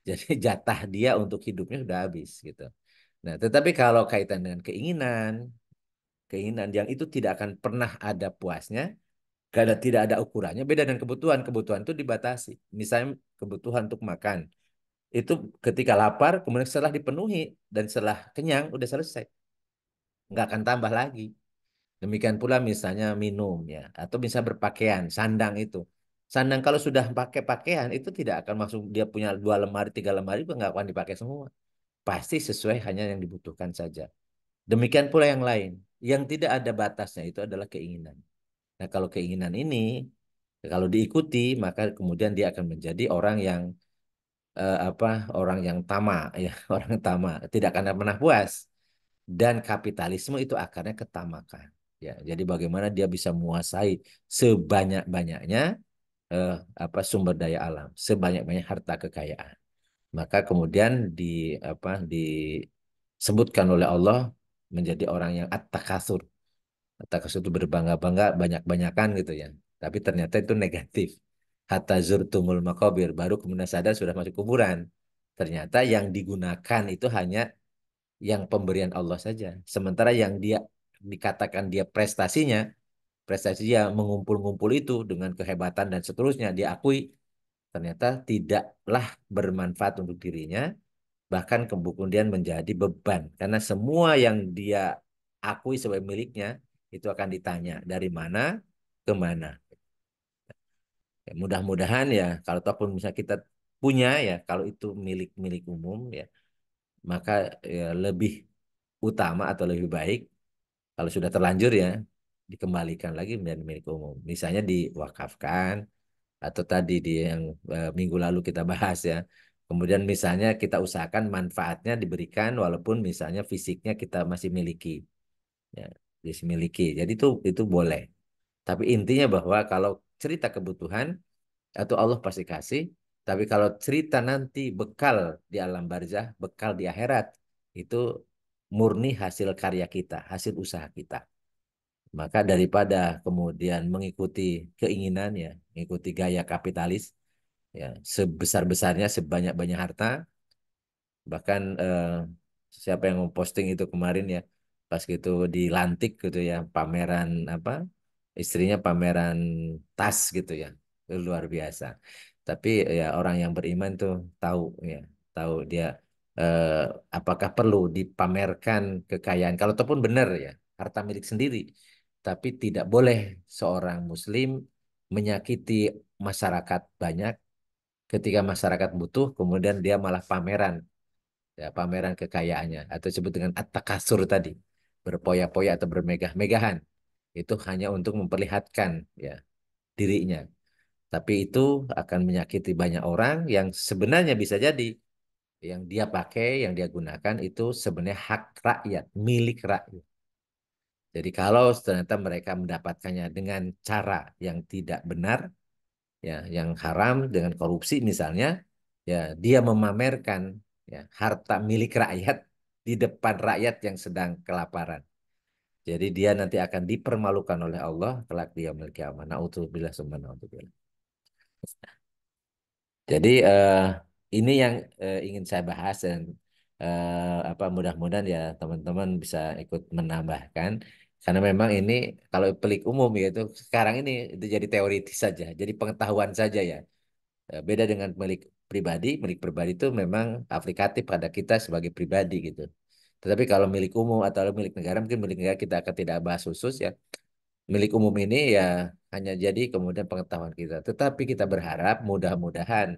Jadi jatah dia untuk hidupnya sudah habis gitu. Nah, tetapi kalau kaitan dengan keinginan, keinginan yang itu tidak akan pernah ada puasnya, karena tidak ada ukurannya, beda dengan kebutuhan. Kebutuhan itu dibatasi. Misalnya kebutuhan untuk makan. Itu ketika lapar, kemudian setelah dipenuhi dan setelah kenyang, udah selesai. Nggak akan tambah lagi. Demikian pula misalnya minum ya, atau bisa berpakaian, sandang itu. Sandang kalau sudah pakai pakaian itu tidak akan masuk, dia punya 2 lemari, 3 lemari itu nggak akan dipakai semua. Pasti sesuai hanya yang dibutuhkan saja. Demikian pula yang lain. Yang tidak ada batasnya itu adalah keinginan. Nah, kalau keinginan ini kalau diikuti maka kemudian dia akan menjadi orang yang apa? Orang yang tamak ya, orang tamak, tidak akan pernah puas. Dan kapitalisme itu akarnya ketamakan. Ya, jadi bagaimana dia bisa menguasai sebanyak-banyaknya eh, sumber daya alam, sebanyak-banyak harta kekayaan. Maka kemudian disebutkan oleh Allah menjadi orang yang at-takatsur. At-takatsur itu berbangga-bangga, banyak-banyakan gitu ya. Tapi ternyata itu negatif. Hatta zurtumul maqabir, baru kemudian sadar sudah masuk kuburan. Ternyata yang digunakan itu hanya yang pemberian Allah saja. Sementara yang dia dikatakan dia prestasinya, prestasi dia mengumpul-ngumpul itu dengan kehebatan dan seterusnya, diakui ternyata tidaklah bermanfaat untuk dirinya, bahkan kemudian menjadi beban. Karena semua yang dia akui sebagai miliknya, itu akan ditanya dari mana ke mana. Ya, mudah-mudahan ya, kalau ataupun misalnya kita punya ya, kalau itu milik-milik umum ya, maka ya, lebih utama atau lebih baik kalau sudah terlanjur ya dikembalikan lagi menjadi milik umum. Misalnya diwakafkan atau tadi di yang minggu lalu kita bahas ya. Kemudian misalnya kita usahakan manfaatnya diberikan walaupun misalnya fisiknya kita masih miliki ya, masih miliki. Jadi itu boleh. Tapi intinya bahwa kalau cerita kebutuhan atau Allah pasti kasih, tapi kalau cerita nanti bekal di alam barzah, bekal di akhirat, itu murni hasil karya kita, hasil usaha kita. Maka daripada kemudian mengikuti keinginan ya, mengikuti gaya kapitalis ya, sebesar-besarnya sebanyak-banyak harta, bahkan siapa yang memposting itu kemarin ya, pas gitu dilantik gitu ya, pameran apa, istrinya pameran tas gitu ya, itu luar biasa. Tapi ya orang yang beriman tuh tahu ya, tahu dia eh, apakah perlu dipamerkan kekayaan, kalau ataupun benar ya, harta milik sendiri. Tapi tidak boleh seorang muslim menyakiti masyarakat banyak ketika masyarakat butuh, kemudian dia malah pameran ya, pameran kekayaannya atau disebut dengan at-takasur tadi, berpoya-poya atau bermegah-megahan, itu hanya untuk memperlihatkan ya dirinya, tapi itu akan menyakiti banyak orang yang sebenarnya bisa jadi yang dia pakai, yang dia gunakan itu sebenarnya hak rakyat, milik rakyat. Jadi kalau ternyata mereka mendapatkannya dengan cara yang tidak benar, ya, yang haram dengan korupsi misalnya, ya dia memamerkan ya harta milik rakyat di depan rakyat yang sedang kelaparan. Jadi dia nanti akan dipermalukan oleh Allah kelak dia memiliki amanah. Naudzubillah summa naudzubillah. Jadi ini yang ingin saya bahas dan mudah-mudahan ya teman-teman bisa ikut menambahkan karena memang ini kalau pelik umum yaitu sekarang ini itu jadi teoritis saja, jadi pengetahuan saja ya. Beda dengan milik pribadi itu memang aplikatif pada kita sebagai pribadi gitu. Tetapi kalau milik umum atau milik negara, mungkin milik negara kita akan tidak bahas khusus ya. Milik umum ini ya hanya jadi kemudian pengetahuan kita. Tetapi kita berharap mudah-mudahan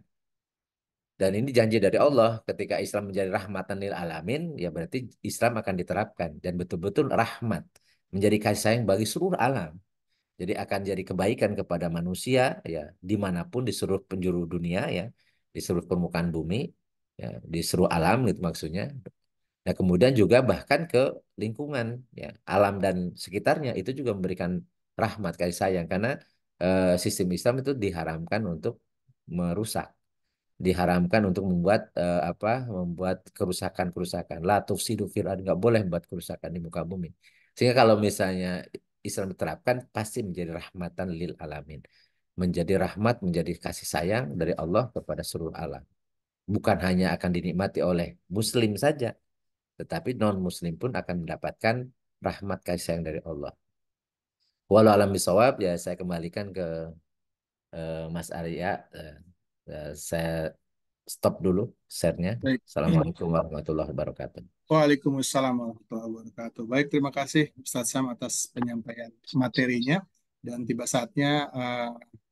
Dan ini janji dari Allah, ketika Islam menjadi rahmatan lil alamin, ya berarti Islam akan diterapkan dan betul-betul rahmat, menjadi kasih sayang bagi seluruh alam. Jadi akan jadi kebaikan kepada manusia ya dimanapun di seluruh penjuru dunia ya, di seluruh permukaan bumi ya, di seluruh alam gitu maksudnya. Nah, kemudian juga bahkan ke lingkungan ya, alam dan sekitarnya itu juga memberikan rahmat kasih sayang karena sistem Islam itu diharamkan untuk merusak, diharamkan untuk membuat membuat kerusakan-kerusakan. La tufsidu fil ardh, nggak boleh membuat kerusakan di muka bumi. Sehingga kalau misalnya Islam diterapkan pasti menjadi rahmatan lil alamin. Menjadi rahmat, menjadi kasih sayang dari Allah kepada seluruh alam. Bukan hanya akan dinikmati oleh muslim saja, tetapi non-muslim pun akan mendapatkan rahmat kasih sayang dari Allah. Walau alam bisawab, ya saya kembalikan ke Mas Arya. Saya stop dulu share-nya. Baik. Assalamualaikum warahmatullahi wabarakatuh. Waalaikumsalam warahmatullahi wabarakatuh. Baik, terima kasih Ustaz Sam atas penyampaian materinya dan tiba saatnya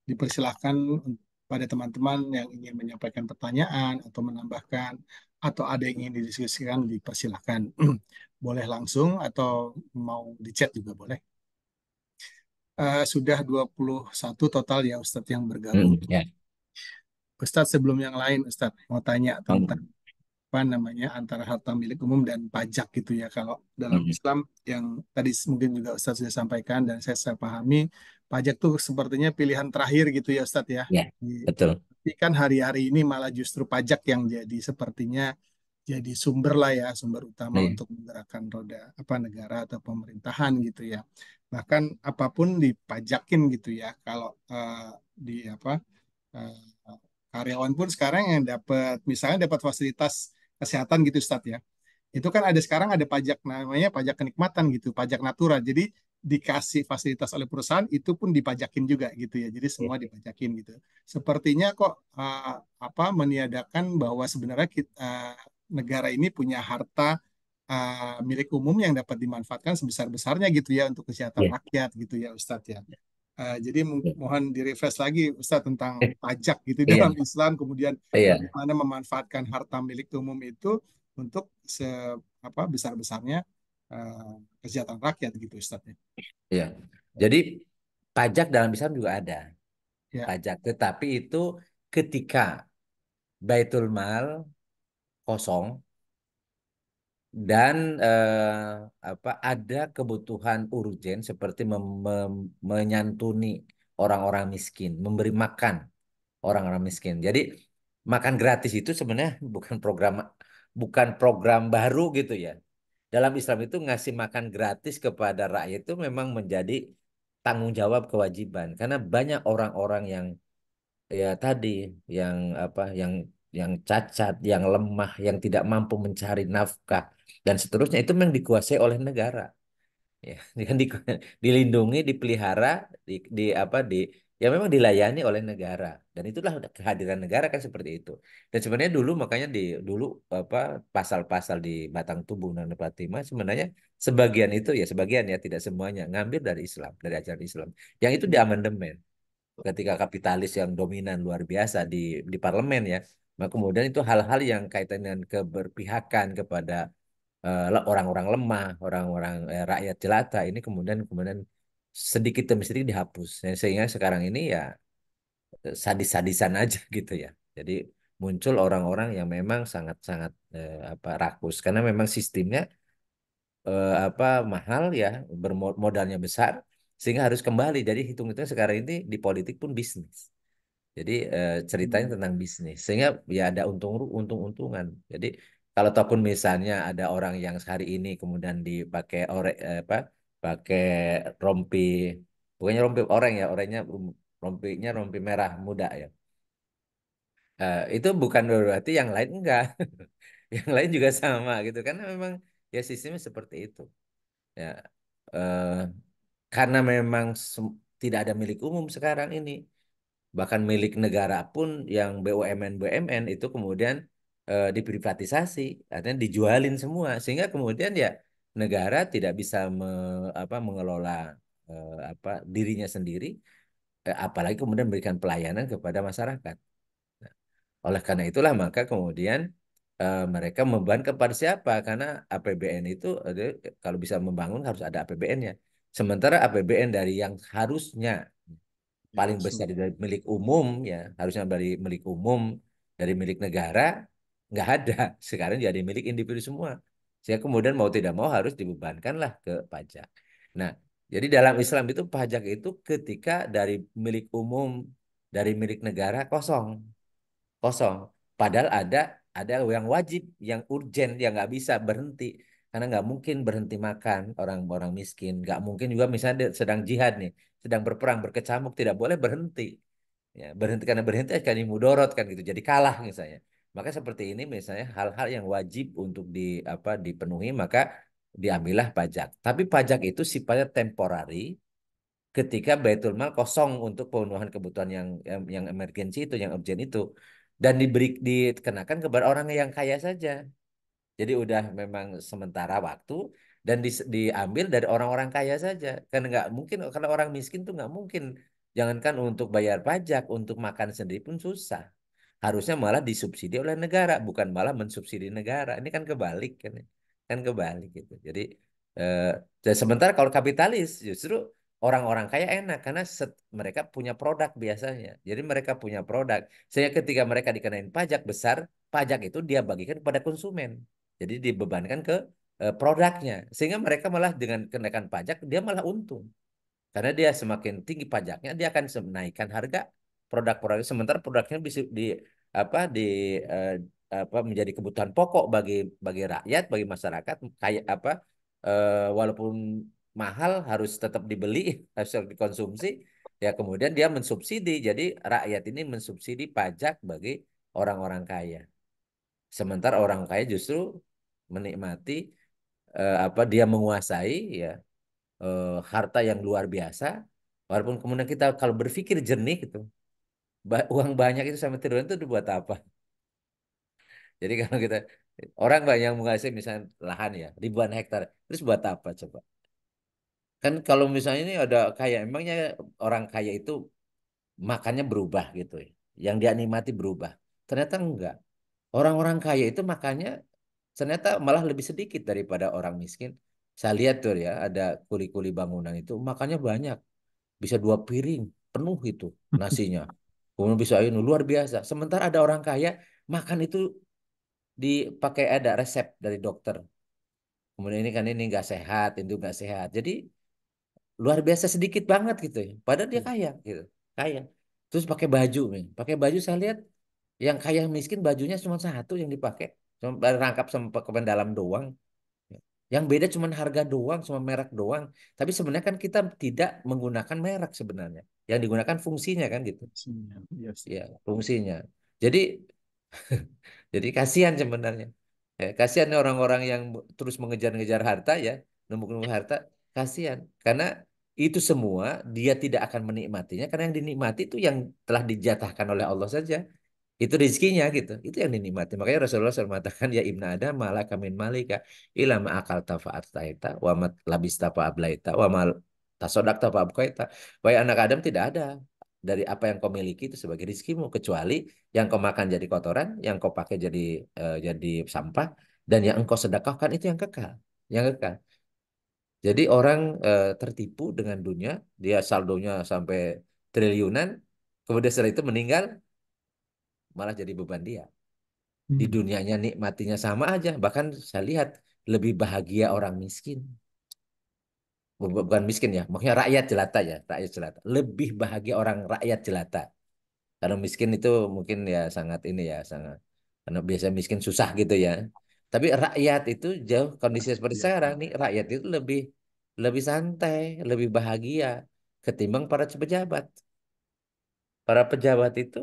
dipersilahkan pada teman-teman yang ingin menyampaikan pertanyaan atau menambahkan atau ada yang ingin didiskusikan dipersilahkan. Boleh langsung atau mau di chat juga boleh. Sudah 21 total ya Ustadz yang bergabung. Ya. Ustadz sebelum yang lain Ustadz mau tanya tentang Hmm. apa namanya antara harta milik umum dan pajak gitu ya. Kalau dalam Hmm. Islam yang tadi mungkin juga Ustadz sudah sampaikan dan saya pahami, pajak tuh sepertinya pilihan terakhir gitu ya Ustadz ya. Ya, betul. Tapi kan hari-hari ini malah justru pajak yang jadi sepertinya jadi sumber lah ya, sumber utama Iya. untuk menggerakkan roda apa negara atau pemerintahan gitu ya. Bahkan apapun dipajakin gitu ya. Kalau di apa eh, karyawan pun sekarang yang dapat misalnya dapat fasilitas kesehatan gitu Ustadz ya. Itu kan ada sekarang ada pajak namanya pajak kenikmatan gitu, pajak natural. Jadi dikasih fasilitas oleh perusahaan itu pun dipajakin juga gitu ya. Jadi semua Iya. dipajakin gitu. Sepertinya kok apa meniadakan bahwa sebenarnya negara ini punya harta milik umum yang dapat dimanfaatkan sebesar-besarnya gitu ya untuk kesehatan Iya. rakyat gitu ya Ustadz ya. Jadi Iya. mohon direfresh lagi Ustadz tentang pajak gitu Iya. dalam Islam, kemudian Iya. bagaimana memanfaatkan harta milik umum itu untuk apa besar-besarnya eh, kesejahteraan rakyat gitu Ustadz ya. Iya. Jadi pajak dalam Islam juga ada. Ya, Pajak, tetapi itu ketika Baitul Mal kosong dan ada kebutuhan urgen seperti menyantuni orang-orang miskin, memberi makan orang-orang miskin. Jadi makan gratis itu sebenarnya bukan program baru gitu ya. Dalam Islam itu ngasih makan gratis kepada rakyat itu memang menjadi tanggung jawab kewajiban karena banyak orang-orang yang ya tadi yang yang cacat, yang lemah, yang tidak mampu mencari nafkah dan seterusnya itu memang dikuasai oleh negara ya kan dilindungi dipelihara di apa di ya memang dilayani oleh negara dan itulah kehadiran negara kan seperti itu dan sebenarnya dulu makanya dulu apa pasal-pasal di Batang Tubuh Undang-Undang 45 sebenarnya sebagian itu ya sebagian ya tidak semuanya ngambil dari Islam dari ajaran Islam yang itu di amandemen ketika kapitalis yang dominan luar biasa di parlemen ya nah kemudian itu hal-hal yang kaitan dengan keberpihakan kepada orang-orang lemah, orang-orang rakyat jelata ini kemudian kemudian sedikit demi sedikit dihapus. Ya, sehingga sekarang ini ya sadis-sadisan aja gitu ya. Jadi muncul orang-orang yang memang sangat-sangat rakus karena memang sistemnya mahal ya, bermodalnya besar sehingga harus kembali. Jadi hitung-hitungnya sekarang ini di politik pun bisnis. Jadi ceritanya hmm. tentang bisnis, sehingga ya ada untung-untungan. Jadi kalau ataupun misalnya ada orang yang hari ini kemudian dipakai pakai rompi, bukannya rompi oranye ya, rompinya rompi merah muda ya. Itu bukan berarti yang lain enggak, yang lain juga sama gitu, karena memang ya sistemnya seperti itu. Ya, eh, karena memang tidak ada milik umum sekarang ini. Bahkan milik negara pun yang BUMN itu kemudian diprivatisasi, artinya dijualin semua, sehingga kemudian ya negara tidak bisa mengelola dirinya sendiri, apalagi kemudian memberikan pelayanan kepada masyarakat. Oleh karena itulah maka kemudian mereka membeban kepada siapa? Karena APBN itu kalau bisa membangun harus ada APBN-nya. Sementara APBN dari yang harusnya Ya, paling besar dari milik umum ya, harusnya dari milik umum, dari milik negara nggak ada. Sekarang jadi milik individu semua. Sehingga kemudian mau tidak mau harus dibebankanlah ke pajak. Nah, jadi dalam Islam itu pajak itu ketika dari milik umum, dari milik negara kosong kosong. Padahal ada yang wajib, yang urgen, yang nggak bisa berhenti. Karena nggak mungkin berhenti makan orang-orang miskin. Nggak mungkin juga misalnya dia sedang jihad nih, sedang berperang, berkecamuk, tidak boleh berhenti. Ya, berhenti karena berhenti akan dimudorot kan gitu. Jadi kalah misalnya. Maka seperti ini misalnya hal-hal yang wajib untuk dipenuhi maka diambillah pajak. Tapi pajak itu sifatnya temporari ketika Baitul Mal kosong untuk pemenuhan kebutuhan yang emergensi itu, yang urgent itu, dan dikenakan kepada orang yang kaya saja. Jadi udah memang sementara waktu dan diambil dari orang-orang kaya saja. Kan nggak mungkin kalau orang miskin tuh nggak mungkin. Jangankan untuk bayar pajak, untuk makan sendiri pun susah. Harusnya malah disubsidi oleh negara, bukan malah mensubsidi negara. Ini kan kebalik kan, ya. Kan kebalik gitu. Jadi eh, dan sementara kalau kapitalis justru orang-orang kaya enak karena mereka punya produk biasanya. Jadi mereka punya produk. Sehingga ketika mereka dikenain pajak besar, pajak itu dia bagikan kepada konsumen. Jadi dibebankan ke produknya. Sehingga mereka malah dengan kenaikan pajak dia malah untung. Karena dia semakin tinggi pajaknya, dia akan menaikkan harga produk-produknya. Sementara produknya bisa apa di eh, menjadi kebutuhan pokok bagi rakyat, bagi masyarakat, kayak walaupun mahal harus tetap dibeli, harus dikonsumsi. Ya kemudian dia mensubsidi. Jadi rakyat ini mensubsidi pajak bagi orang-orang kaya. Sementara orang kaya justru menikmati dia menguasai ya harta yang luar biasa. Walaupun kemudian kita kalau berpikir jernih gitu, uang banyak itu sama triliun itu buat apa? Jadi kalau kita orang banyak yang menguasai misalnya lahan ya ribuan hektar, terus buat apa coba? Kan kalau misalnya ini ada kaya, emangnya orang kaya itu makannya berubah gitu ya, yang dia nikmati berubah. Ternyata enggak. Orang-orang kaya itu makannya ternyata malah lebih sedikit daripada orang miskin. Saya lihat tuh ya, ada kuli-kuli bangunan itu makannya banyak. Bisa 2 piring penuh itu nasinya. Kemudian bisa ini luar biasa. Sementara ada orang kaya makan itu dipakai ada resep dari dokter. Kemudian ini kan ini nggak sehat, itu nggak sehat. Jadi luar biasa sedikit banget gitu ya. Padahal dia kaya gitu, kaya. Terus pakai baju nih, pakai baju saya lihat yang kaya miskin bajunya cuma satu yang dipakai, cuma rangkap sama kepan dalam doang. Yang beda cuma harga doang, cuma merek doang. Tapi sebenarnya kan kita tidak menggunakan merek sebenarnya. Yang digunakan fungsinya kan gitu. yes. Ya, fungsinya. Jadi jadi kasihan sebenarnya. Ya, kasihan nih orang-orang yang terus mengejar-ngejar harta ya, nemu-nemu harta, kasihan. Karena itu semua dia tidak akan menikmatinya karena yang dinikmati itu yang telah dijatahkan oleh Allah saja. Itu rezekinya gitu. Itu yang dinikmati. Makanya Rasulullah SAW mengatakan ya Ibnu Adam malah kamin malika ilama akal tafaat taita wa mat labis tafa ablaita wa mal tasodak tafa abkaita. Wahai anak Adam tidak ada dari apa yang kau miliki itu sebagai rezekimu kecuali yang kau makan jadi kotoran, yang kau pakai jadi sampah dan yang engkau sedekahkan itu yang kekal. Yang kekal. Jadi orang tertipu dengan dunia, dia saldonya sampai triliunan, kemudian setelah itu meninggal malah jadi beban dia. Di Hmm. dunianya nikmatinya sama aja. Bahkan saya lihat lebih bahagia orang miskin. Bukan miskin ya, maksudnya rakyat jelata ya, rakyat jelata. Lebih bahagia orang rakyat jelata. Karena miskin itu mungkin ya sangat ini ya, sangat. Karena biasa miskin susah gitu ya. Tapi rakyat itu jauh kondisi seperti Ya, sekarang nih, rakyat itu lebih lebih santai, lebih bahagia ketimbang para pejabat. Para pejabat itu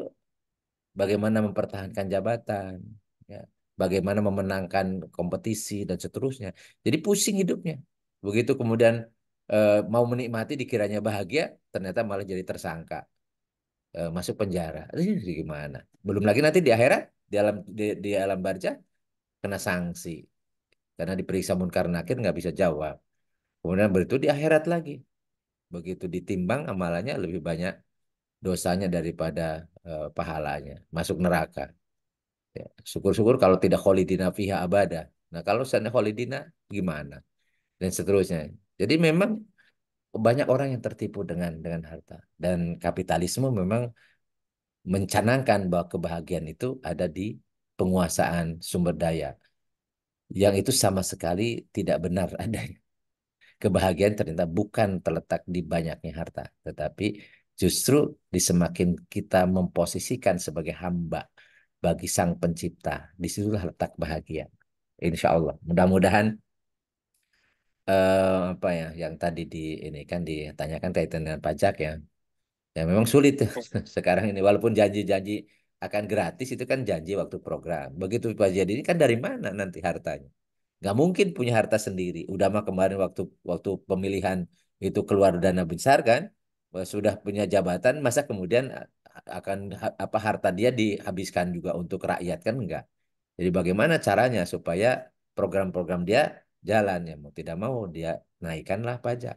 bagaimana mempertahankan jabatan, ya, bagaimana memenangkan kompetisi dan seterusnya. Jadi pusing hidupnya. Begitu kemudian mau menikmati dikiranya bahagia, ternyata malah jadi tersangka, masuk penjara. Ini gimana? Belum lagi nanti di akhirat di alam barzah kena sanksi karena diperiksa munkar nakir nggak bisa jawab. Kemudian berikut di akhirat lagi. Begitu ditimbang amalannya lebih banyak dosanya daripada pahalanya, masuk neraka. Ya, syukur-syukur kalau tidak kholidina fiha abada. Nah, kalau seandainya kholidina gimana? Dan seterusnya. Jadi memang banyak orang yang tertipu dengan harta dan kapitalisme memang mencanangkan bahwa kebahagiaan itu ada di penguasaan sumber daya yang itu sama sekali tidak benar adanya. Kebahagiaan ternyata bukan terletak di banyaknya harta, tetapi justru di semakin kita memposisikan sebagai hamba bagi Sang Pencipta, disitulah letak bahagia. Insya Allah. Mudah-mudahan apa ya yang tadi di ini kan ditanyakan kaitan dengan pajak ya. Ya memang sulit sekarang ini walaupun janji-janji akan gratis itu kan janji waktu program. Begitu Pak Jadi ini kan dari mana nanti hartanya? Nggak mungkin punya harta sendiri. Udah mah kemarin waktu waktu pemilihan itu keluar dana besar kan, sudah punya jabatan, masa kemudian akan apa harta dia dihabiskan juga untuk rakyat kan enggak. Jadi bagaimana caranya supaya program-program dia jalan ya mau tidak mau dia naikkanlah pajak.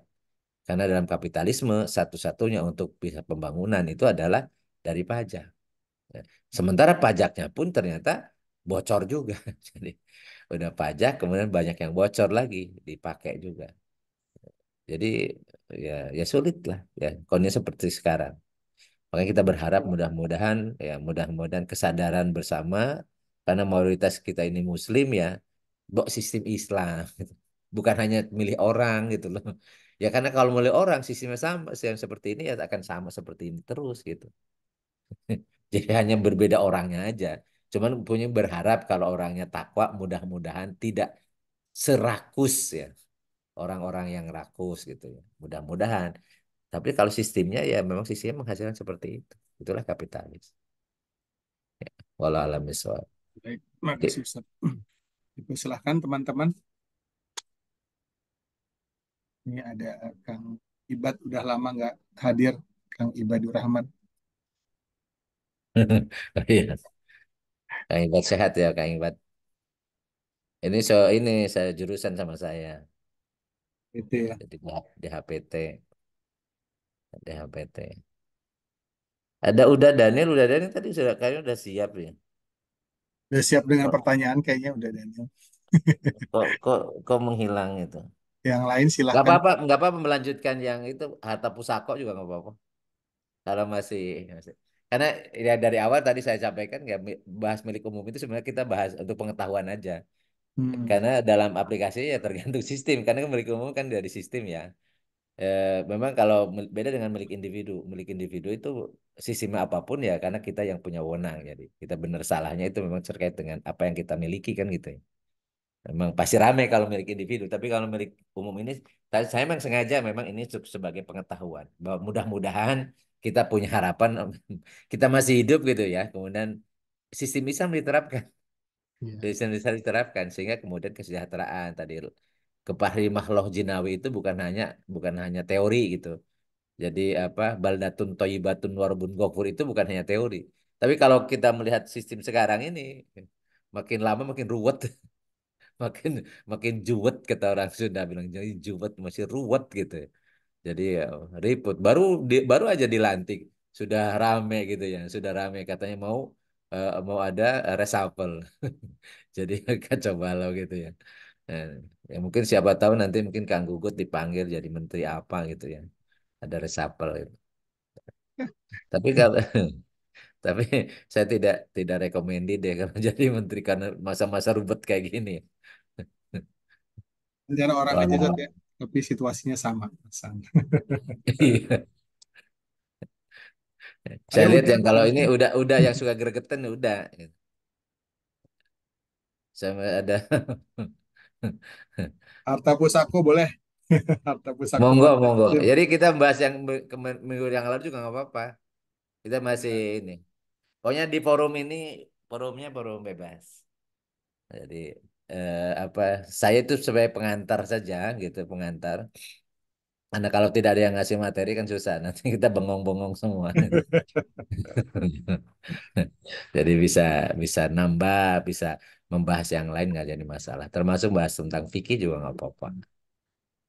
Karena dalam kapitalisme satu-satunya untuk bisa pembangunan itu adalah dari pajak. Ya. Sementara pajaknya pun ternyata bocor juga. Jadi udah pajak kemudian banyak yang bocor lagi dipakai juga. Jadi ya ya sulit lah ya kondisi seperti sekarang. Makanya kita berharap mudah-mudahan ya mudah-mudahan kesadaran bersama karena mayoritas kita ini Muslim ya, bawa sistem Islam gitu. Bukan hanya milih orang gitu loh. Ya karena kalau milih orang sistemnya sama yang seperti ini ya akan sama seperti ini terus gitu. Jadi hanya berbeda orangnya aja. Cuman punya berharap kalau orangnya takwa mudah-mudahan tidak serakus ya orang-orang yang rakus gitu ya. Mudah-mudahan. Tapi kalau sistemnya ya memang sistemnya menghasilkan seperti itu. Itulah kapitalis. Walau alam bisawab. Baik, makasih Ustaz. Silahkan teman-teman. Ini ada Kang Ibad, udah lama nggak hadir, Kang Ibadur Rahman. Iya, Kang Ibad sehat ya Kang Ibad. Ini saya jurusan sama saya. Itu ya. Jadi di HPT, di HPT. Udah Daniel tadi sudah kayaknya udah siap ya. Udah siap dengan Kok pertanyaan kayaknya udah Daniel. kok kok, kok menghilang itu? Yang lain Gak silahkan. apa-apa, nggak apa-apa melanjutkan yang itu harta pusako juga nggak apa-apa. Kalau masih. Karena ya dari awal tadi saya sampaikan ya bahas milik umum itu sebenarnya kita bahas untuk pengetahuan aja. Hmm, Karena dalam aplikasi ya tergantung sistem. Karena kan milik umum kan dari sistem ya. Memang kalau beda dengan milik individu. Milik individu itu sistemnya apapun ya karena kita yang punya wewenang. Jadi kita benar salahnya itu memang terkait dengan apa yang kita miliki kan gitu ya. Memang pasti ramai kalau milik individu, tapi kalau milik umum ini, saya memang sengaja memang ini sebagai pengetahuan bahwa mudah-mudahan kita punya harapan kita masih hidup gitu ya, kemudian sistem Islam diterapkan, iya. sistem Islam diterapkan sehingga kemudian kesejahteraan tadi kepahri mahloh jinawi itu bukan hanya teori gitu. Jadi apa baldatun toyibatun warbun gofur itu bukan hanya teori, tapi kalau kita melihat sistem sekarang ini makin lama makin ruwet makin makin juwet kata orang Sunda bilang jadi juwet masih ruwet gitu ya. Jadi ya, ribut baru aja dilantik sudah rame gitu ya sudah rame katanya mau ada reshuffle jadi kacau balau gitu ya. Eh, ya mungkin siapa tahu nanti mungkin Kang Gugut dipanggil jadi menteri apa gitu ya ada reshuffle gitu. Tapi kalau tapi saya tidak rekomendasi deh kalau jadi menteri karena masa-masa ribet kayak gini. Rencana orang aja Zat, Wah, ya. Tapi situasinya sama. Sama. iya. Saya Ayo lihat udah yang kalau ini selesai. udah yang suka gregetan udah. Sama ada Harta pusako boleh. Harta pusako monggo Bapak monggo. Ibu. Jadi kita bahas yang minggu yang lalu juga nggak apa-apa. Kita masih Ya. ini. Pokoknya di forum ini forumnya forum bebas. Jadi apa saya itu sebagai pengantar saja gitu pengantar. Karena kalau tidak ada yang ngasih materi kan susah. Nanti kita bengong-bengong semua. Jadi bisa bisa nambah, bisa membahas yang lain nggak jadi masalah. Termasuk bahas tentang fikih juga nggak apa-apa.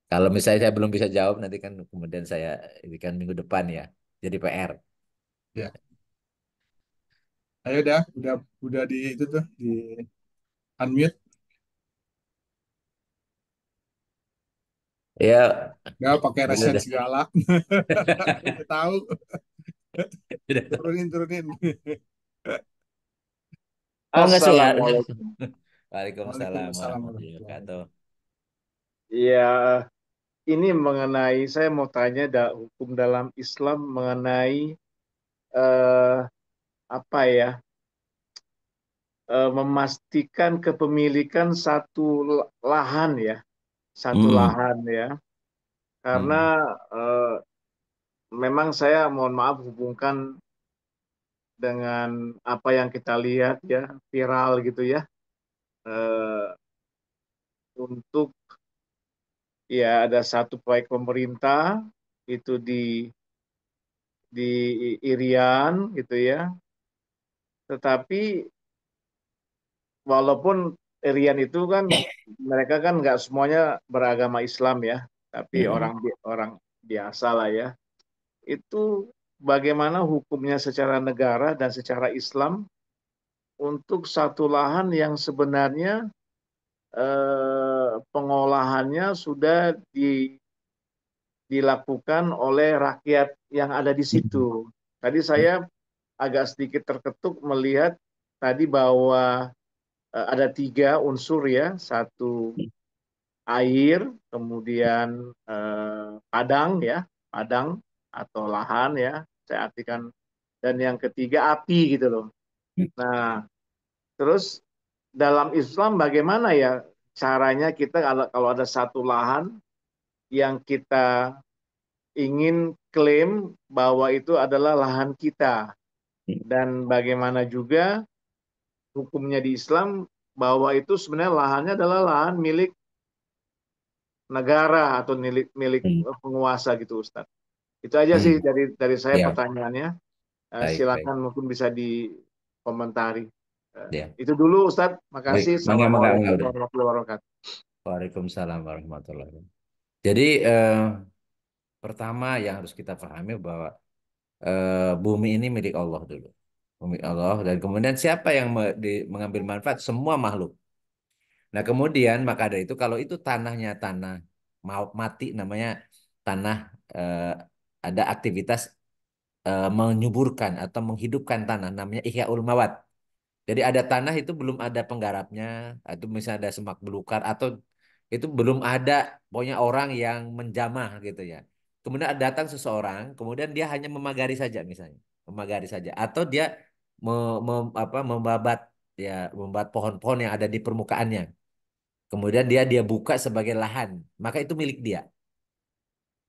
Kalau misalnya saya belum bisa jawab, nanti kan kemudian ini kan minggu depan ya. Jadi PR. Ya. Ayo dah, udah di itu tuh di unmute, Ya, nggak pakai reset udah. segala. Udah tahu, Udah. turunin turunin. Oh enggak sih ya. Assalamualaikum. Waalaikumsalam Waalaikumsalam warahmatullahi warahmatullahi wabarakatuh. Ya, ini mengenai saya mau tanya hukum dalam Islam mengenai eh, apa ya? Memastikan kepemilikan satu lahan ya, satu Mm-mm. lahan ya. Karena Mm. eh, memang saya mohon maaf hubungkan dengan apa yang kita lihat ya, viral gitu ya. eh, untuk ya ada satu proyek pemerintah itu di Irian gitu ya. Tetapi walaupun Irian itu kan mereka kan nggak semuanya beragama Islam ya, tapi Mm-mm. orang biasa lah ya. Itu bagaimana hukumnya secara negara dan secara Islam untuk satu lahan yang sebenarnya pengolahannya sudah dilakukan oleh rakyat yang ada di Mm-mm. situ. Tadi saya agak sedikit terketuk melihat tadi bahwa ada tiga unsur ya, satu air, kemudian padang ya, padang atau lahan ya, saya artikan, dan yang ketiga api gitu loh. Nah, terus dalam Islam bagaimana ya caranya kita kalau ada satu lahan yang kita ingin klaim bahwa itu adalah lahan kita, dan bagaimana juga hukumnya di Islam bahwa itu sebenarnya lahannya adalah lahan milik negara atau milik milik Mm. penguasa gitu Ustaz. Itu aja sih Mm. dari saya Ya, pertanyaannya. baik, baik. Silakan mungkin bisa dikomentari. Ya, Itu dulu Ustaz. baik. Makasih. Mangga, mangga, mangga Assalamualaikum udah. warahmatullahi wabarakatuh. Waalaikumsalam warahmatullahi wabarakatuh. Jadi pertama yang harus kita pahami bahwa bumi ini milik Allah dulu. Milik Allah dan kemudian siapa yang mengambil manfaat? Semua makhluk. Nah, kemudian maka dari itu kalau itu tanahnya tanah mau mati namanya tanah eh, ada aktivitas menyuburkan atau menghidupkan tanah namanya ihyaul mawat. Jadi ada tanah itu belum ada penggarapnya, atau misalnya ada semak belukar atau itu belum ada pokoknya orang yang menjamah gitu ya. Kemudian ada datang seseorang, kemudian dia hanya memagari saja misalnya, memagari saja atau dia membabat ya membabat pohon-pohon yang ada di permukaannya. Kemudian dia buka sebagai lahan, maka itu milik dia.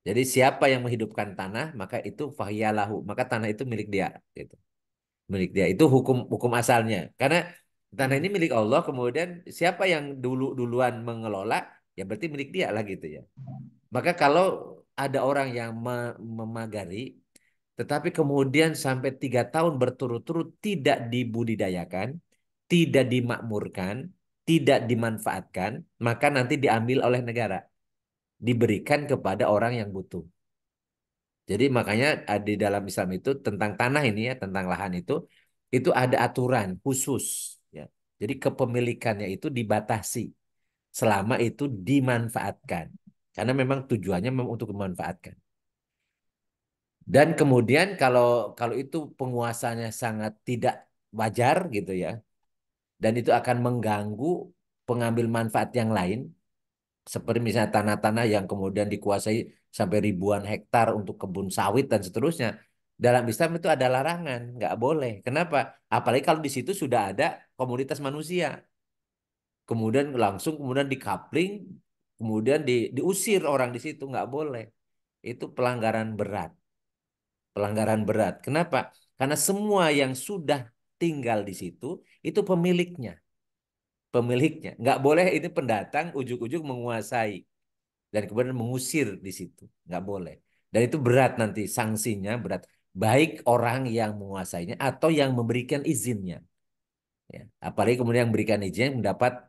Jadi siapa yang menghidupkan tanah, maka itu fahiyalahu, maka tanah itu milik dia gitu. Milik dia. Itu hukum hukum asalnya. Karena tanah ini milik Allah, kemudian siapa yang duluan mengelola, ya berarti milik dia lah gitu ya. Maka kalau ada orang yang memagari, tetapi kemudian sampai 3 tahun berturut-turut tidak dibudidayakan, tidak dimakmurkan, tidak dimanfaatkan, maka nanti diambil oleh negara, diberikan kepada orang yang butuh. Jadi makanya di dalam Islam itu tentang tanah ini ya, tentang lahan itu ada aturan khusus ya. Jadi kepemilikannya itu dibatasi selama itu dimanfaatkan. Karena memang tujuannya memang untuk dimanfaatkan. Dan kemudian kalau kalau itu penguasanya sangat tidak wajar gitu ya, dan itu akan mengganggu pengambil manfaat yang lain, seperti misalnya tanah-tanah yang kemudian dikuasai sampai ribuan hektar untuk kebun sawit dan seterusnya. Dalam Islam itu ada larangan, nggak boleh. Kenapa? Apalagi kalau di situ sudah ada komunitas manusia. Kemudian dikapling, kemudian diusir orang di situ, nggak boleh. Itu pelanggaran berat, pelanggaran berat. Kenapa? Karena semua yang sudah tinggal di situ itu pemiliknya, pemiliknya. Nggak boleh ini pendatang ujuk-ujuk menguasai dan kemudian mengusir di situ. Nggak boleh. Dan itu berat nanti, sanksinya berat. Baik orang yang menguasainya atau yang memberikan izinnya. Ya. Apalagi kemudian yang memberikan izin mendapat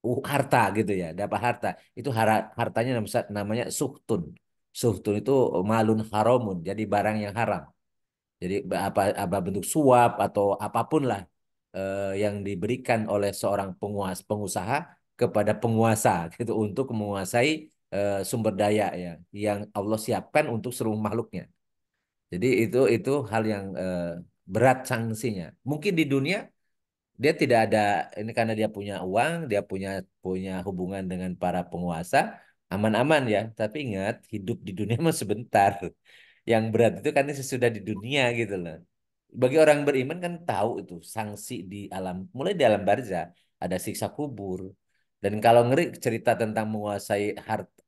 harta gitu ya, dapat harta. Itu hartanya namanya suhtun. Suhtun itu malun haramun, jadi barang yang haram. Jadi apa bentuk suap atau apapun lah yang diberikan oleh seorang pengusaha kepada penguasa gitu untuk menguasai sumber daya ya yang Allah siapkan untuk seluruh makhluknya. Jadi itu hal yang berat sanksinya. Mungkin di dunia dia tidak ada ini karena dia punya uang, dia punya punya hubungan dengan para penguasa, aman-aman ya. Tapi ingat, hidup di dunia mah sebentar. Yang berat itu kan sesudah di dunia gitu loh. Bagi orang beriman kan tahu itu sanksi di alam, mulai di alam barzah ada siksa kubur. Dan kalau ngeri cerita tentang menguasai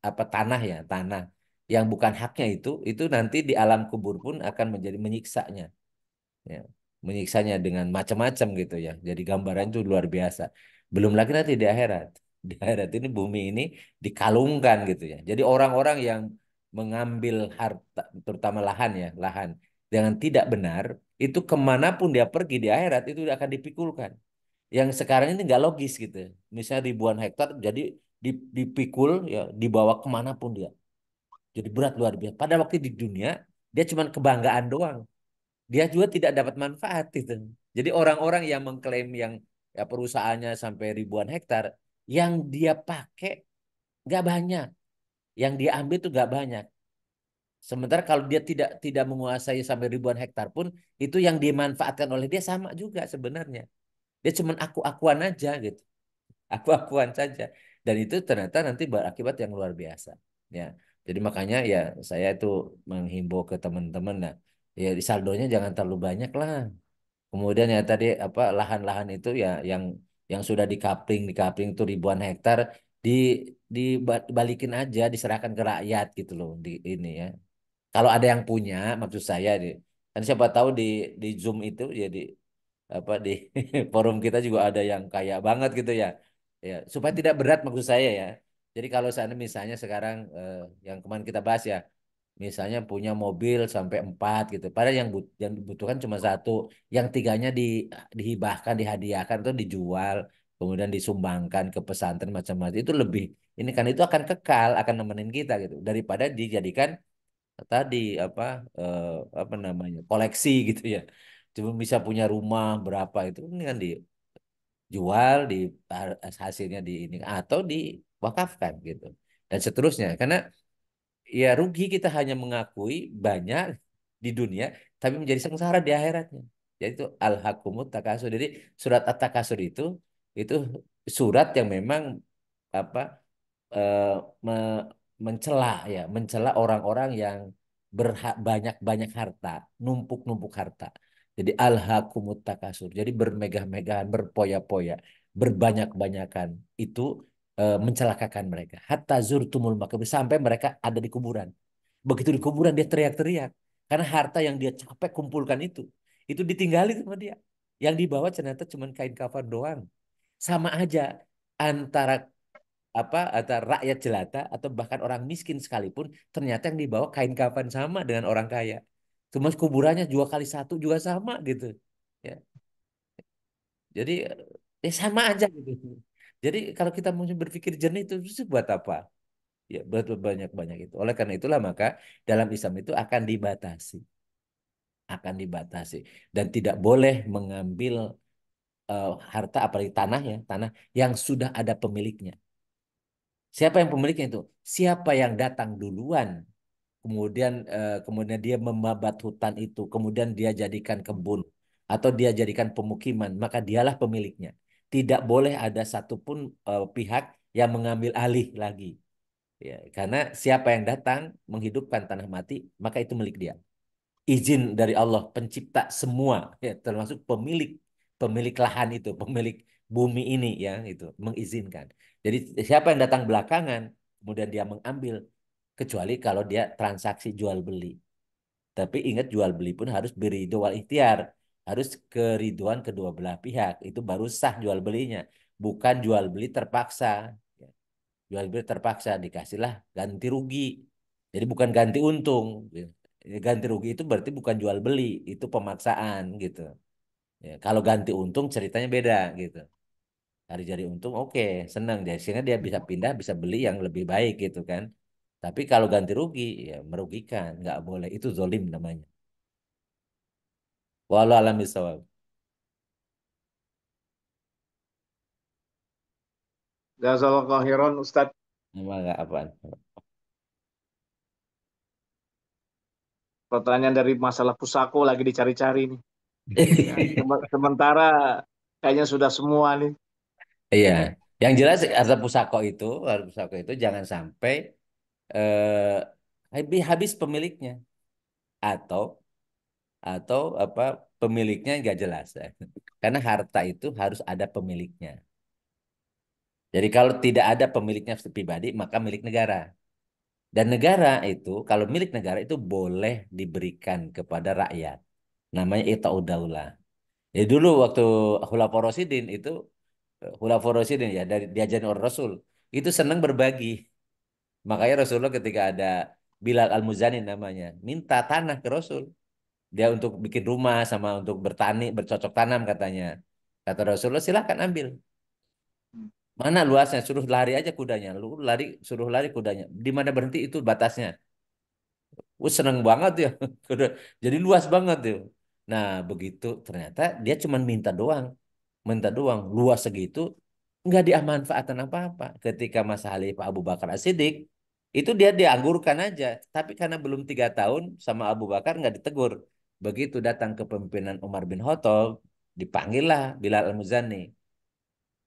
apa tanah ya, tanah yang bukan haknya itu nanti di alam kubur pun akan menjadi menyiksanya ya, menyiksanya dengan macam-macam gitu ya. Jadi gambaran itu luar biasa. Belum lagi nanti di akhirat. Di akhirat ini bumi ini dikalungkan gitu ya. Jadi orang-orang yang mengambil harta, terutama lahan ya, lahan dengan tidak benar, itu kemanapun dia pergi di akhirat itu akan dipikulkan. Yang sekarang ini nggak logis gitu. Misalnya ribuan hektar, jadi dipikul ya, dibawa kemanapun dia. Jadi berat luar biasa. Pada waktu di dunia dia cuma kebanggaan doang, dia juga tidak dapat manfaat itu. Jadi orang-orang yang mengklaim yang ya perusahaannya sampai ribuan hektar, yang dia pakai nggak banyak, yang dia ambil tuh nggak banyak. Sementara kalau dia tidak menguasai sampai ribuan hektar pun, itu yang dimanfaatkan oleh dia sama juga sebenarnya. Dia cuma aku-akuan aja gitu, aku-akuan saja. Dan itu ternyata nanti berakibat yang luar biasa. Ya, jadi makanya ya saya itu menghimbau ke teman-teman, nah, ya di saldonya jangan terlalu banyak lah. Kemudian ya tadi apa lahan-lahan itu ya yang sudah dikapling itu ribuan hektar di dibalikin aja diserahkan ke rakyat gitu loh di ini ya. Kalau ada yang punya maksud saya kan siapa tahu di Zoom itu ya di apa di forum kita juga ada yang kaya banget gitu ya. Ya, supaya tidak berat maksud saya ya. Jadi kalau sana misalnya sekarang yang kemarin kita bahas ya, misalnya punya mobil sampai 4 gitu. Padahal yang dibutuhkan cuma satu, yang tiganya dihibahkan, dihadiahkan atau dijual, kemudian disumbangkan ke pesantren macam-macam. Itu lebih ini kan itu akan kekal, akan nemenin kita gitu. Daripada dijadikan tadi apa eh, apa namanya koleksi gitu ya. Cuma bisa punya rumah berapa itu ini kan dijual di hasilnya di ini atau diwakafkan gitu dan seterusnya karena ya rugi kita hanya mengakui banyak di dunia tapi menjadi sengsara di akhiratnya. Jadi itu al-hakumut takasur. Jadi surat at-takasur itu surat yang memang apa eh, me- mencela ya, mencela orang-orang yang banyak-banyak harta, numpuk-numpuk harta. Jadi al-hakumut takasur. Jadi bermegah-megahan, berpoya-poya, berbanyak-banyakan itu mencelakakan mereka. Hatta zurtumul makabir sampai mereka ada di kuburan. Begitu di kuburan dia teriak-teriak karena harta yang dia capek kumpulkan itu ditinggalin sama dia. Yang dibawa ternyata cuma kain kafan doang. Sama aja antara apa antara rakyat jelata atau bahkan orang miskin sekalipun ternyata yang dibawa kain kafan sama dengan orang kaya. Cuma kuburannya 2 kali 1 juga sama gitu. Ya. Jadi ya sama aja gitu. Jadi kalau kita mau berpikir jernih itu buat apa? Ya buat banyak-banyak itu. Oleh karena itulah maka dalam Islam itu akan dibatasi dan tidak boleh mengambil harta apalagi tanah ya, tanah yang sudah ada pemiliknya. Siapa yang pemiliknya itu? Siapa yang datang duluan kemudian dia membabat hutan itu, kemudian dia jadikan kebun atau dia jadikan pemukiman, maka dialah pemiliknya. Tidak boleh ada satupun pihak yang mengambil alih lagi. Ya, karena siapa yang datang menghidupkan tanah mati, maka itu milik dia. Izin dari Allah, pencipta semua, ya, termasuk pemilik pemilik lahan itu, pemilik bumi ini ya itu mengizinkan. Jadi siapa yang datang belakangan, kemudian dia mengambil, kecuali kalau dia transaksi jual beli. Tapi ingat jual beli pun harus beridho wal ikhtiar. Harus keriduan kedua belah pihak. Itu baru sah jual belinya. Bukan jual beli terpaksa. Ya, jual beli terpaksa dikasihlah ganti rugi. Jadi bukan ganti untung. Ya, ganti rugi itu berarti bukan jual beli. Itu pemaksaan gitu. Ya, kalau ganti untung ceritanya beda gitu. Hari jadi untung oke, senang dia. Sehingga dia bisa pindah, bisa beli yang lebih baik gitu kan. Tapi kalau ganti rugi, ya merugikan, nggak boleh. Itu zolim namanya. Wallahu a'lam bishawab. Jazakallahu khairan Ustadz. Enggak apa. Pertanyaan dari masalah pusako lagi dicari-cari nih. Ya, sementara kayaknya sudah semua nih. Iya, yang jelas harta pusako itu jangan sampai habis pemiliknya atau apa pemiliknya nggak jelas ya. Karena harta itu harus ada pemiliknya. Jadi kalau tidak ada pemiliknya pribadi maka milik negara. Dan negara itu kalau milik negara itu boleh diberikan kepada rakyat. Namanya itaudaulah. Jadi dulu waktu Khulafaur Rasyidin itu Khulafaur Rasyidin ya dari diajarin oleh Rasul itu senang berbagi. Makanya Rasulullah ketika ada Bilal Al-Muzani namanya minta tanah ke Rasul. Dia untuk bikin rumah sama untuk bertani, bercocok tanam katanya. Kata Rasulullah silahkan ambil. Mana luasnya? Suruh lari aja kudanya. Lu lari, suruh lari kudanya. Di mana berhenti itu batasnya. Seneng banget ya. Jadi luas banget tuh. Nah, begitu ternyata dia cuma minta doang. Luas segitu, nggak diamanfaatkan apa-apa. Ketika masa Khalifah Abu Bakar As-Siddiq, itu dia dianggurkan aja. Tapi karena belum 3 tahun sama Abu Bakar nggak ditegur. Begitu datang ke pemimpinan Umar bin Khattab, dipanggillah Bilal Al-Muzani.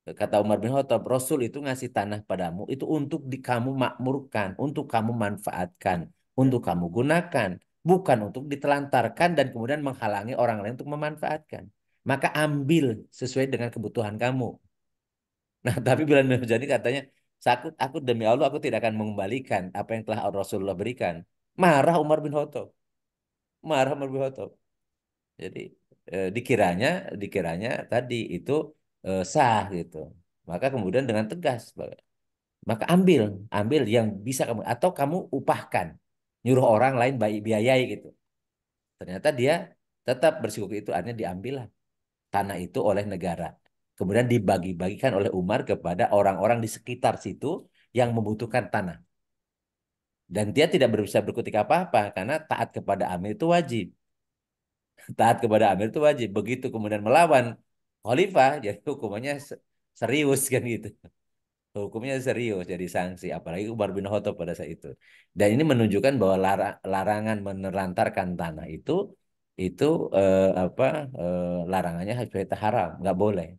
Kata Umar bin Khattab, Rasul itu ngasih tanah padamu itu untuk kamu makmurkan, untuk kamu manfaatkan, untuk kamu gunakan, bukan untuk ditelantarkan dan kemudian menghalangi orang lain untuk memanfaatkan. Maka ambil sesuai dengan kebutuhan kamu. Nah, tapi Bilal bin Muzani katanya, aku demi Allah aku tidak akan mengembalikan apa yang telah Rasulullah berikan. Marah Umar bin Khattab, marah Umar bin Khattab. Jadi dikiranya dikiranya tadi itu sah gitu. Maka kemudian dengan tegas, maka ambil yang bisa kamu atau kamu upahkan, nyuruh orang lain biayai gitu. Ternyata dia tetap bersikuku itu artinya diambillah tanah itu oleh negara. Kemudian dibagi-bagikan oleh Umar kepada orang-orang di sekitar situ yang membutuhkan tanah. Dan dia tidak bisa berkutik apa-apa karena taat kepada Amir itu wajib. Taat kepada Amir itu wajib. Begitu kemudian melawan khalifah, jadi hukumannya serius kan gitu. Hukumnya serius jadi sanksi, apalagi Umar bin Khattab pada saat itu. Dan ini menunjukkan bahwa larangan menelantarkan tanah itu apa larangannya haram, nggak boleh.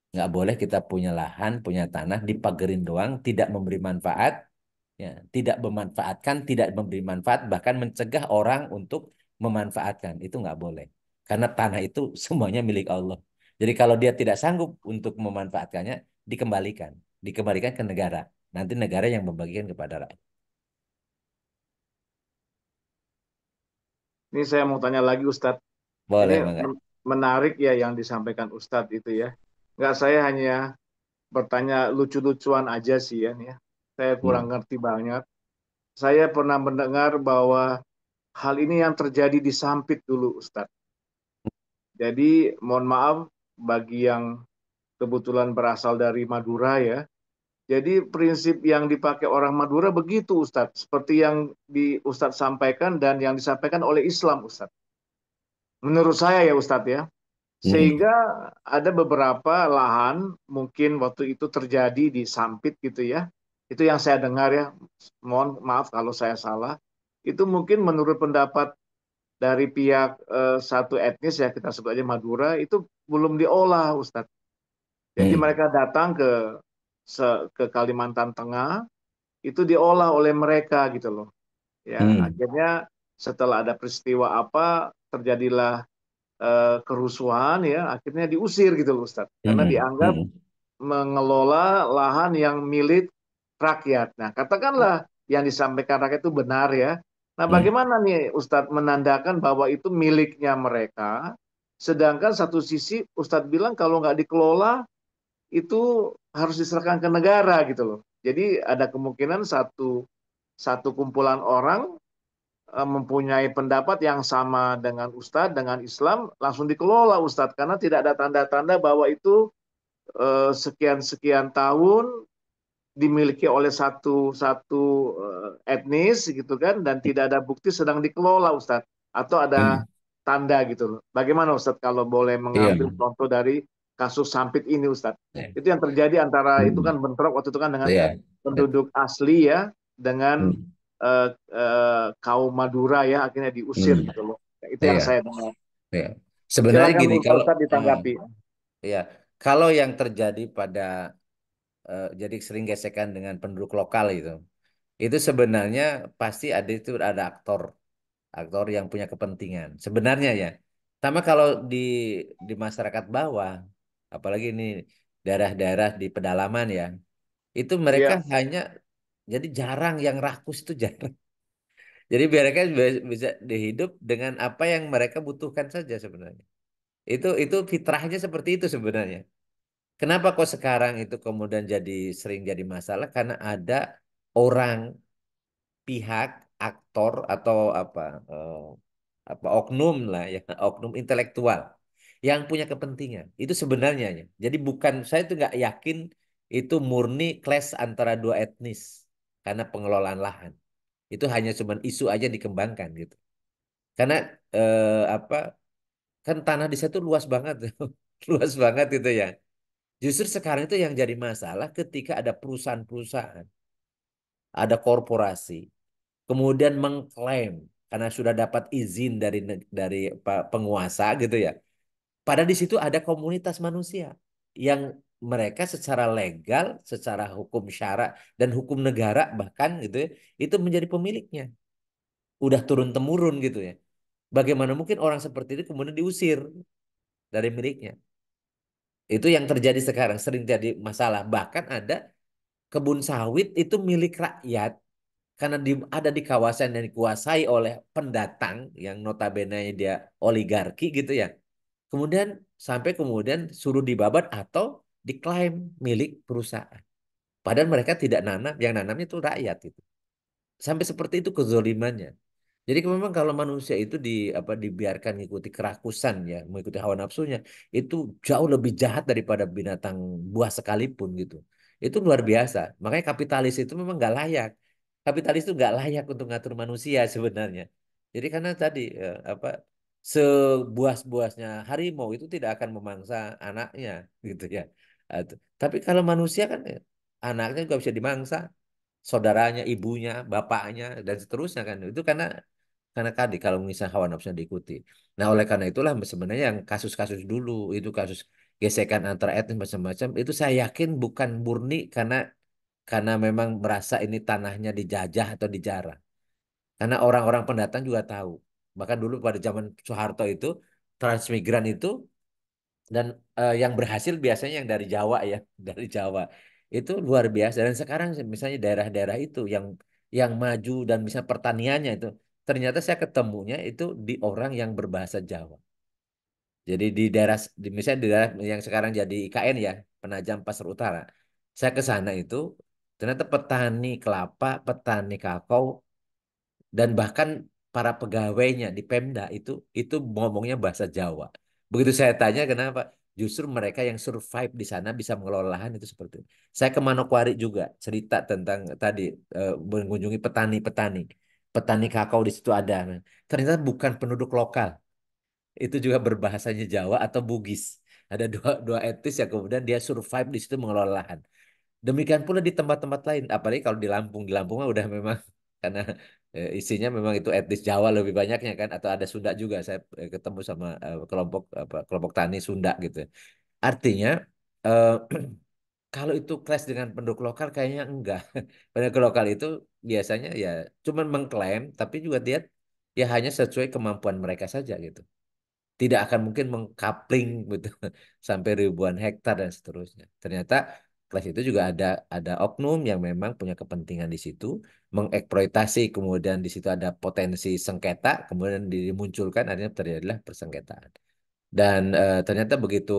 Nggak boleh kita punya lahan, punya tanah dipagerin doang, tidak memberi manfaat, ya, tidak memanfaatkan, tidak memberi manfaat, bahkan mencegah orang untuk memanfaatkan. Itu nggak boleh. Karena tanah itu semuanya milik Allah. Jadi kalau dia tidak sanggup untuk memanfaatkannya, dikembalikan. Dikembalikan ke negara. Nanti negara yang membagikan kepada rakyat. Ini saya mau tanya lagi Ustadz. Ini Boleh, Mangga. menarik ya yang disampaikan Ustadz itu ya. Nggak, saya hanya bertanya lucu-lucuan aja sih ya, nih ya. Saya kurang Hmm. ngerti banget. Saya pernah mendengar bahwa hal ini yang terjadi di Sampit dulu Ustadz. Jadi mohon maaf bagi yang kebetulan berasal dari Madura ya. Jadi prinsip yang dipakai orang Madura begitu Ustadz. Seperti yang di Ustadz sampaikan dan yang disampaikan oleh Islam Ustadz. Menurut saya ya Ustadz ya. Hmm. Sehingga ada beberapa lahan mungkin waktu itu terjadi di Sampit gitu ya. Itu yang saya dengar ya. Mohon maaf kalau saya salah. Itu mungkin menurut pendapat dari pihak satu etnis ya kita sebut aja Madura itu belum diolah Ustadz. Jadi Hmm. mereka datang ke Kalimantan Tengah itu diolah oleh mereka gitu loh. Ya, Hmm. akhirnya setelah ada peristiwa apa terjadilah kerusuhan ya, akhirnya diusir gitu loh Ustadz. Karena Hmm. dianggap Hmm. mengelola lahan yang milik rakyat. Nah, katakanlah yang disampaikan rakyat itu benar ya. Nah, Hmm. bagaimana nih Ustadz menandakan bahwa itu miliknya mereka, sedangkan satu sisi Ustadz bilang kalau nggak dikelola itu harus diserahkan ke negara gitu loh. Jadi ada kemungkinan satu satu kumpulan orang mempunyai pendapat yang sama dengan Ustadz, dengan Islam, langsung dikelola Ustadz, karena tidak ada tanda-tanda bahwa itu sekian-sekian tahun dimiliki oleh satu satu etnis gitu kan, dan tidak ada bukti sedang dikelola Ustadz. Atau ada Hmm. tanda gitu loh. Bagaimana Ustadz kalau boleh Iya. mengambil contoh dari kasus Sampit ini Ustadz? Iya. Itu yang terjadi antara itu kan bentrok waktu itu kan dengan Iya. penduduk asli ya dengan Hmm. kaum Madura ya akhirnya diusir Hmm. gitu loh. Itu yang Iya. saya dengar. Iya. Sebenarnya Silakan gini, kalau Ustadz eh, ditanggapi. iya, kalau yang terjadi pada jadi sering gesekan dengan penduduk lokal itu sebenarnya pasti ada aktor yang punya kepentingan. Sebenarnya ya. Sama kalau di masyarakat bawah, apalagi ini daerah-daerah di pedalaman ya, itu mereka Iya, hanya jadi jarang yang rakus itu jarang. Jadi mereka bisa dihidup dengan apa yang mereka butuhkan saja sebenarnya. Itu fitrahnya seperti itu sebenarnya. Kenapa kok sekarang itu kemudian sering jadi masalah? Karena ada orang, pihak, aktor atau apa oknum lah ya, oknum intelektual yang punya kepentingan. Itu sebenarnya ya. Jadi bukan saya tuh nggak yakin itu murni clash antara dua etnis karena pengelolaan lahan. Itu hanya cuman isu aja dikembangkan gitu. Karena apa kan tanah di situ luas banget, luas banget itu ya. Justru sekarang itu yang jadi masalah ketika ada perusahaan-perusahaan, ada korporasi, kemudian mengklaim karena sudah dapat izin dari penguasa gitu ya. Padahal di situ ada komunitas manusia yang mereka secara legal, secara hukum syara dan hukum negara bahkan gitu ya, itu menjadi pemiliknya. Udah turun temurun gitu ya. Bagaimana mungkin orang seperti itu kemudian diusir dari miliknya? Itu yang terjadi sekarang sering jadi masalah. Bahkan ada kebun sawit itu milik rakyat karena ada di kawasan yang dikuasai oleh pendatang yang notabene dia oligarki gitu ya. Kemudian kemudian suruh dibabat atau diklaim milik perusahaan. Padahal mereka tidak nanam, yang nanamnya itu rakyat itu. Sampai seperti itu kezolimannya. Jadi memang kalau manusia itu dibiarkan mengikuti kerakusan ya, mengikuti hawa nafsunya, itu jauh lebih jahat daripada binatang buas sekalipun gitu. Itu luar biasa. Makanya kapitalis itu memang nggak layak. Kapitalis itu nggak layak untuk ngatur manusia sebenarnya. Jadi karena tadi sebuas-buasnya harimau itu tidak akan memangsa anaknya gitu ya. Tapi kalau manusia kan anaknya juga bisa dimangsa, saudaranya, ibunya, bapaknya, dan seterusnya kan. Itu karena tadi kalau misalnya hawa nafsu diikuti. Nah, oleh karena itulah sebenarnya yang kasus-kasus dulu itu kasus gesekan antar etnis macam-macam itu saya yakin bukan murni karena memang merasa ini tanahnya dijajah atau dijarah. Karena orang-orang pendatang juga tahu. Bahkan dulu pada zaman Soeharto itu transmigran itu dan yang berhasil biasanya yang dari Jawa ya, dari Jawa. Itu luar biasa dan sekarang misalnya daerah-daerah itu yang maju dan misalnya pertaniannya itu ternyata saya ketemunya itu di orang yang berbahasa Jawa. Jadi misalnya di daerah yang sekarang jadi IKN ya, Penajam Pasar Utara. Saya ke sana itu ternyata petani kelapa, petani kakao dan bahkan para pegawainya di Pemda itu ngomongnya bahasa Jawa. Begitu saya tanya kenapa, justru mereka yang survive di sana bisa mengelola lahan itu seperti itu. Saya ke Manokwari juga cerita tentang tadi mengunjungi petani-petani. Petani kakao di situ ada. Nah, ternyata bukan penduduk lokal. Itu juga berbahasanya Jawa atau Bugis. Ada dua dua etnis yang kemudian dia survive di situ mengelola lahan. Demikian pula di tempat-tempat lain, apalagi kalau di Lampung mah udah memang karena isinya memang itu etnis Jawa lebih banyaknya kan, atau ada Sunda juga. Saya ketemu sama kelompok tani Sunda gitu. Artinya eh, kalau itu clash dengan penduduk lokal kayaknya enggak. Penduduk lokal itu biasanya ya cuman mengklaim, tapi juga dia ya hanya sesuai kemampuan mereka saja gitu. Tidak akan mungkin mengkapling gitu sampai ribuan hektar dan seterusnya. Ternyata kelas itu juga ada oknum yang memang punya kepentingan di situ, mengeksploitasi, kemudian di situ ada potensi sengketa, kemudian dimunculkan akhirnya terjadilah persengketaan. Dan ternyata begitu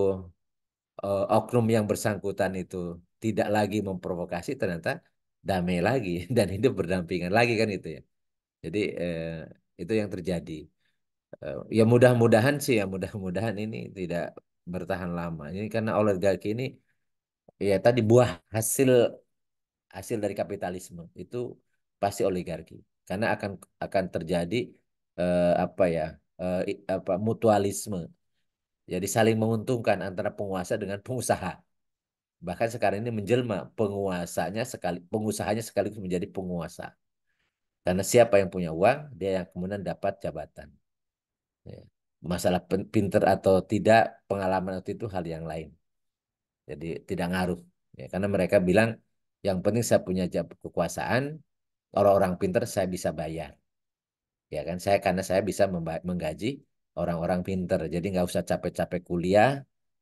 oknum yang bersangkutan itu tidak lagi memprovokasi, ternyata damai lagi dan hidup berdampingan lagi kan itu ya. Jadi itu yang terjadi. Ya mudah-mudahan sih ya mudah-mudahan ini tidak bertahan lama. Ini karena oligarki ini ya tadi buah hasil hasil dari kapitalisme itu pasti oligarki. Karena akan terjadi apa ya? mutualisme. Jadi saling menguntungkan antara penguasa dengan pengusaha. Bahkan sekarang ini menjelma pengusahanya sekaligus menjadi penguasa. Karena siapa yang punya uang, dia yang kemudian dapat jabatan. Ya. Masalah pinter atau tidak, pengalaman itu hal yang lain. Jadi tidak ngaruh. Ya, karena mereka bilang yang penting saya punya kekuasaan, orang-orang pinter saya bisa bayar. Ya kan karena saya bisa menggaji orang-orang pinter. Jadi nggak usah capek-capek kuliah,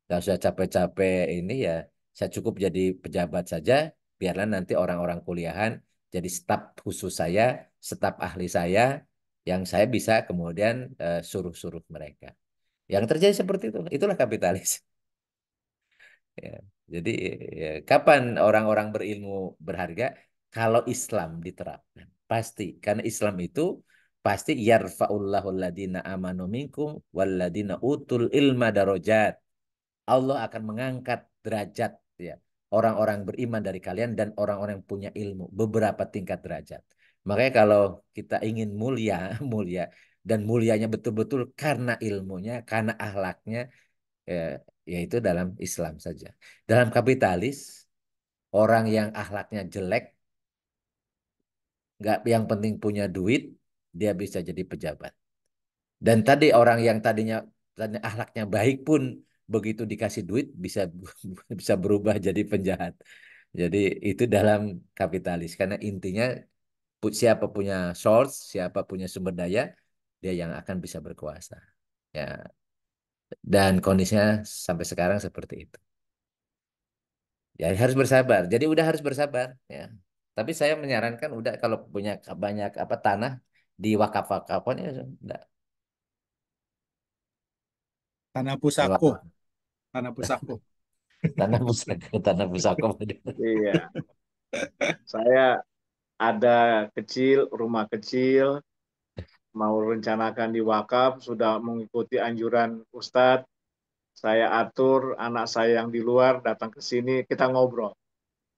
nggak usah capek-capek ini ya. Saya cukup jadi pejabat saja. Biarlah nanti orang-orang kuliahan jadi staf khusus saya, staf ahli saya, yang saya bisa kemudian suruh-suruh mereka. Yang terjadi seperti itu, itulah kapitalis. Ya. Jadi kapan orang-orang berilmu berharga? Kalau Islam diterapkan. Pasti. Karena Islam itu pasti yarfa'ullahu alladina amanu minkum walladina utul ilma darajat. Allah akan mengangkat derajat ya orang-orang beriman dari kalian dan orang-orang yang punya ilmu beberapa tingkat derajat. Makanya kalau kita ingin mulia, mulia dan mulianya betul-betul karena ilmunya, karena akhlaknya, ya, yaitu dalam Islam saja. Dalam kapitalis, orang yang akhlaknya jelek, nggak yang penting punya duit, dia bisa jadi pejabat. Dan tadi orang yang tadinya akhlaknya baik pun begitu dikasih duit bisa bisa berubah jadi penjahat. Jadi itu dalam kapitalis karena intinya siapa punya source, siapa punya sumber daya, dia yang akan bisa berkuasa. Ya, dan kondisinya sampai sekarang seperti itu. Ya harus bersabar. Jadi udah harus bersabar ya. Tapi saya menyarankan udah kalau punya banyak apa tanah di wakaf-wakafan ya udah Tanah di pusako, wakaf. tanah pusako. Tanah pusaka, tanah pusaka. Iya, saya ada rumah kecil, mau rencanakan di wakaf, sudah mengikuti anjuran Ustadz. Saya atur anak saya yang di luar datang ke sini, kita ngobrol.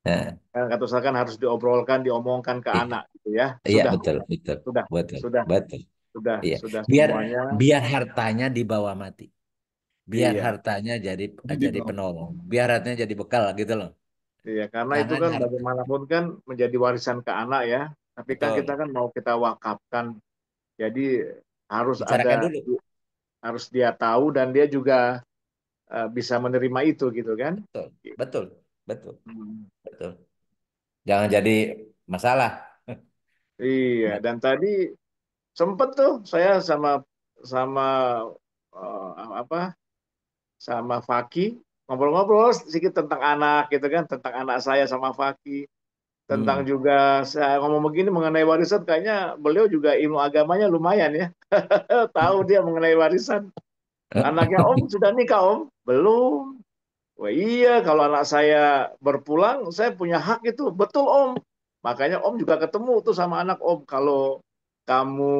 Nah, Kan kata Ustadz kan harus diobrolkan, diomongkan ke iya, anak gitu ya. iya Sudah, betul, betul, sudah, betul, sudah, betul. sudah, Iya, sudah biar semuanya. biar hartanya dibawa mati, biar Iya, hartanya Jadi jadi bawah. penolong, biar hartanya jadi bekal gitu loh. iya, karena itu Jangan kan harta, bagaimanapun kan menjadi warisan ke anak ya. Tapi kan kita betul. kan mau kita wakafkan, jadi harus ada, Bicarakan dulu, harus dia tahu dan dia juga bisa menerima itu gitu kan. betul, betul, betul, Hmm. betul. Jangan jadi masalah. Iya, Nah, dan tadi sempet tuh saya sama sama apa sama Faki ngobrol-ngobrol sedikit tentang anak gitu kan, tentang anak saya sama Faki, tentang hmm. juga saya ngomong begini mengenai warisan, kayaknya beliau juga ilmu agamanya lumayan ya. Tahu dia mengenai warisan. Anaknya Om sudah nikah Om? Belum. Wah iya, kalau anak saya berpulang, saya punya hak itu. Betul Om. Makanya Om juga ketemu tuh sama anak Om. Kalau kamu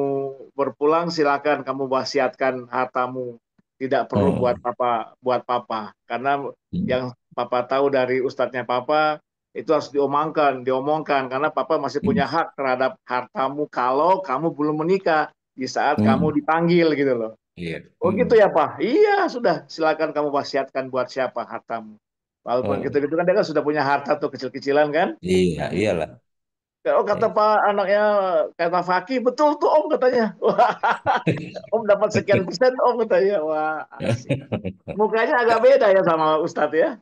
berpulang, silakan kamu wasiatkan hartamu. Tidak perlu buat Hmm. papa, buat papa. Karena Hmm. yang papa tahu dari ustadznya papa itu harus diomongkan. Karena papa masih punya hak terhadap hartamu kalau kamu belum menikah di saat kamu Hmm. dipanggil gitu loh. Iya. Oh gitu Hmm. ya Pak? Iya sudah, silakan kamu wasiatkan buat siapa hartamu. Walaupun Oh, gitu-gitu kan dia kan sudah punya harta tuh kecil-kecilan kan. iya, iyalah. Oh kata Iya. Pak anaknya, kata Faki, betul tuh Om katanya. Wah, Om dapat sekian persen Om katanya. Wah asik. Mukanya agak beda ya sama Ustadz ya.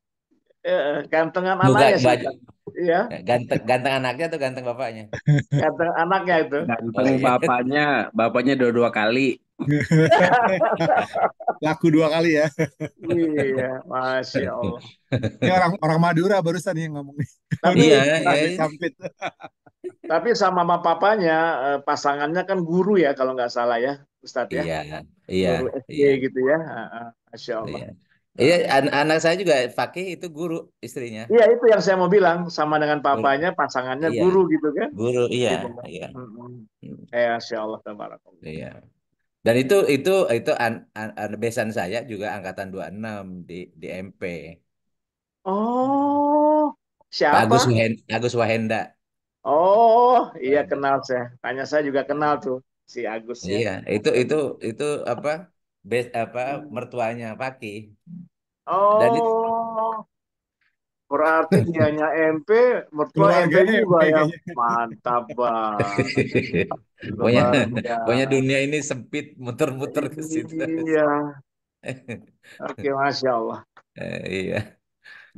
Gantengan Muka anaknya sih baju Ustadz. Iya, ganteng ganteng anaknya tuh ganteng bapaknya. ganteng anaknya itu. Oh Ganteng iya. bapaknya dua-dua kali. Laku dua kali ya. Iya, Masya Allah. Ini orang orang Madura barusan yang ngomong nih. Tapi Udah Iya, pernah ya. disampit. tapi sama mama papanya, pasangannya kan guru ya kalau nggak salah ya, Ustadz ya. Iya, iya, Guru SD iya, gitu ya. Masya Allah. iya. Iya, Nah, anak saya juga Fakih itu guru istrinya. iya itu yang saya mau bilang, sama dengan Guru. papannya, pasangannya Iya, guru gitu kan. guru, iya, Di bawah. iya. Mm-mm. Hmm, Masya Allah, tabarakallah. iya. Dan itu besan saya juga angkatan 26 di MP. Oh, Pak Agus siapa? Agus Wahenda. Oh, iya Wahenda. kenal saya. Tanya saya juga kenal Nah, tuh. si Agusnya. Iya, itu apa? Apa mertuanya Paki. Dan itu Oh, berarti dianya MP, mertua MP Keluarga juga MP ya. kayaknya. Mantap banget. pokoknya Luar pokoknya biasa. dunia ini sempit, muter-muter ke situ. Iya, oke, Masya Allah. Iya.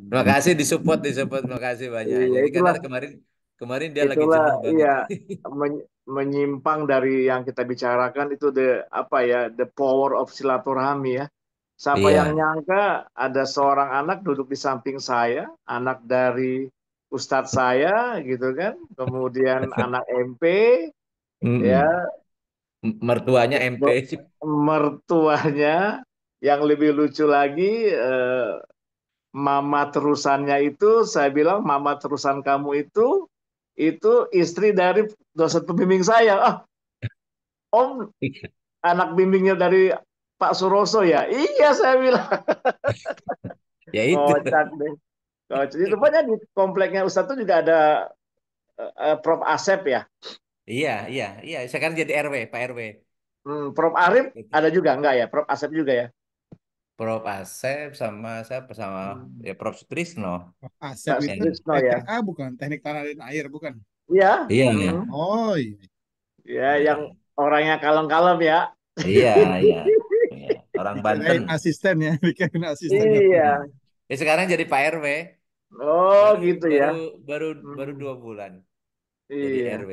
Terima kasih disupport, disupport. Terima kasih banyak. Iya, Jadi karena itulah, kemarin kemarin dia lagi itulah, jenuh iya, banget. menyimpang dari yang kita bicarakan itu apa ya, the power of silaturahmi ya. Siapa yang Iya. nyangka ada seorang anak duduk di samping saya, anak dari ustadz saya, gitu kan. Kemudian anak MP, Mm-mm. ya, Mertuanya MP. mertuanya yang lebih lucu lagi, mama terusannya itu, saya bilang mama terusan kamu itu istri dari dosen pembimbing saya. Ah, om, anak bimbingnya dari Pak Suroso ya? Iya, saya bilang. Ya itu. Kocak deh. Kocak. Itu rupanya di kompleknya Ustadz itu juga ada Prof. Asep ya. Iya, iya, iya. Sekarang jadi RW, Pak RW. Prof. Arif Gitu. ada juga enggak ya? Prof. Asep juga ya? Prof Asep sama siapa sama Hmm. ya Prof Sutrisno. Asep Pak itu Yang Sutrisno ya. TTA bukan, teknik tanah dan air bukan? Iya. iya, iya. Hmm. Oh iya. Ya, yang Iya, orangnya kalem-kalem ya. iya, iya. Iya. Orang Banten. Dikirain asisten ya, dikirain asistennya. Iya. Ya sekarang jadi Pak RW. Oh, Baru gitu ya. baru baru baru Hmm. 2 bulan jadi Iya. RW.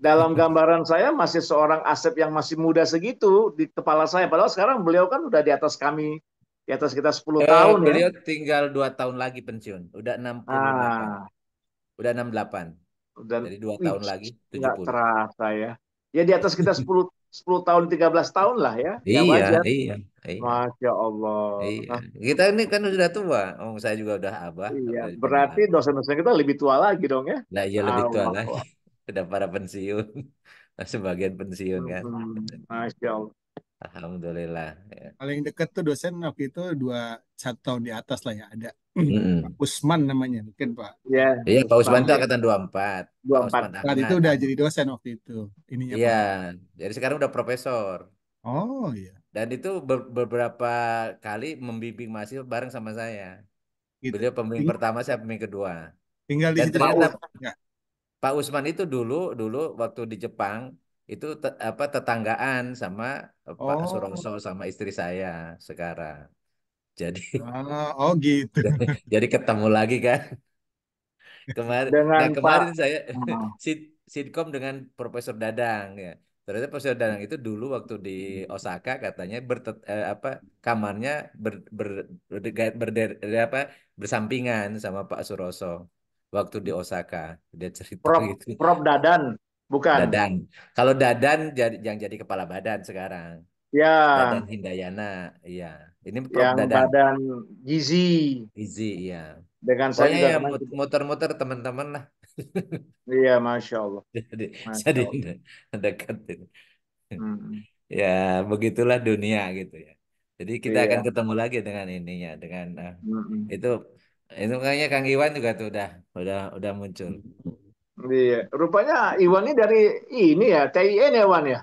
Dalam gambaran saya masih seorang Asep yang masih muda segitu di kepala saya. Padahal sekarang beliau kan udah di atas kami, di atas kita 10 tahun ya. Beliau tinggal 2 tahun lagi pensiun. Udah 68. Ah, Udah 68. dan Jadi dua wih, tahun lagi tujuh nggak puluh. terasa ya. Ya di atas kita 10 tahun, 13 tahun lah ya. Ya Iya, wajar. iya, iya, Masya Allah. iya. Nah, Kita ini kan sudah tua. Oh, saya juga udah abah, iya, udah dipanggil berarti abah. dosen-dosen kita lebih tua lagi dong ya. Lah iya lebih tua Allah. lagi. Udah para pensiun. Sebagian pensiun kan. Masya Allah. Alhamdulillah. Ya. Paling deket tuh dosen waktu itu 1 tahun di atas lah ya ada. Pak Mm-mm. Usman namanya mungkin Pak. Ya, Iya, Pak Usman Usman itu ya. angkatan 24. Pak 24. Usman Saat itu Ahmad. udah jadi dosen waktu itu. Ininya Iya, Pak. jadi sekarang udah profesor. Oh iya, Dan itu beberapa kali membimbing mahasiswa bareng sama saya. gitu. Beliau pembimbing Ting- pertama, saya pembimbing kedua. tinggal di Dan situ Pak ternyata Us. enggak? Pak Usman itu dulu dulu waktu di Jepang itu apa tetanggaan sama Pak Oh, Suroso sama istri saya sekarang. Jadi oh gitu. jadi ketemu lagi kan. Kemarin, Dengan nah Pak. kemarin saya Hmm. sitkom dengan Profesor Dadang ya. Ternyata Profesor Dadang itu dulu waktu di Osaka katanya apa kamarnya apa bersampingan sama Pak Suroso waktu di Osaka. Dia cerita Prof. gitu. Prof. Dadan, bukan? Dadan. Kalau Dadan yang jadi kepala badan sekarang. Dadan Ya, Hindayana, iya. Ini Prof yang Dadan, badan gizi. Izi, iya. Dengan saya Pokoknya juga ya kena. muter-muter teman-teman lah. Iya, Masya Allah. Jadi Masya jadi Allah. dekat. Hmm. Ya begitulah dunia gitu ya. Jadi kita akan Iya. ketemu lagi dengan ininya, dengan Hmm. itu itu kayaknya Kang Iwan juga tuh udah muncul. Iya. Rupanya Iwan ini dari ini ya, TIN ya, Wan ya?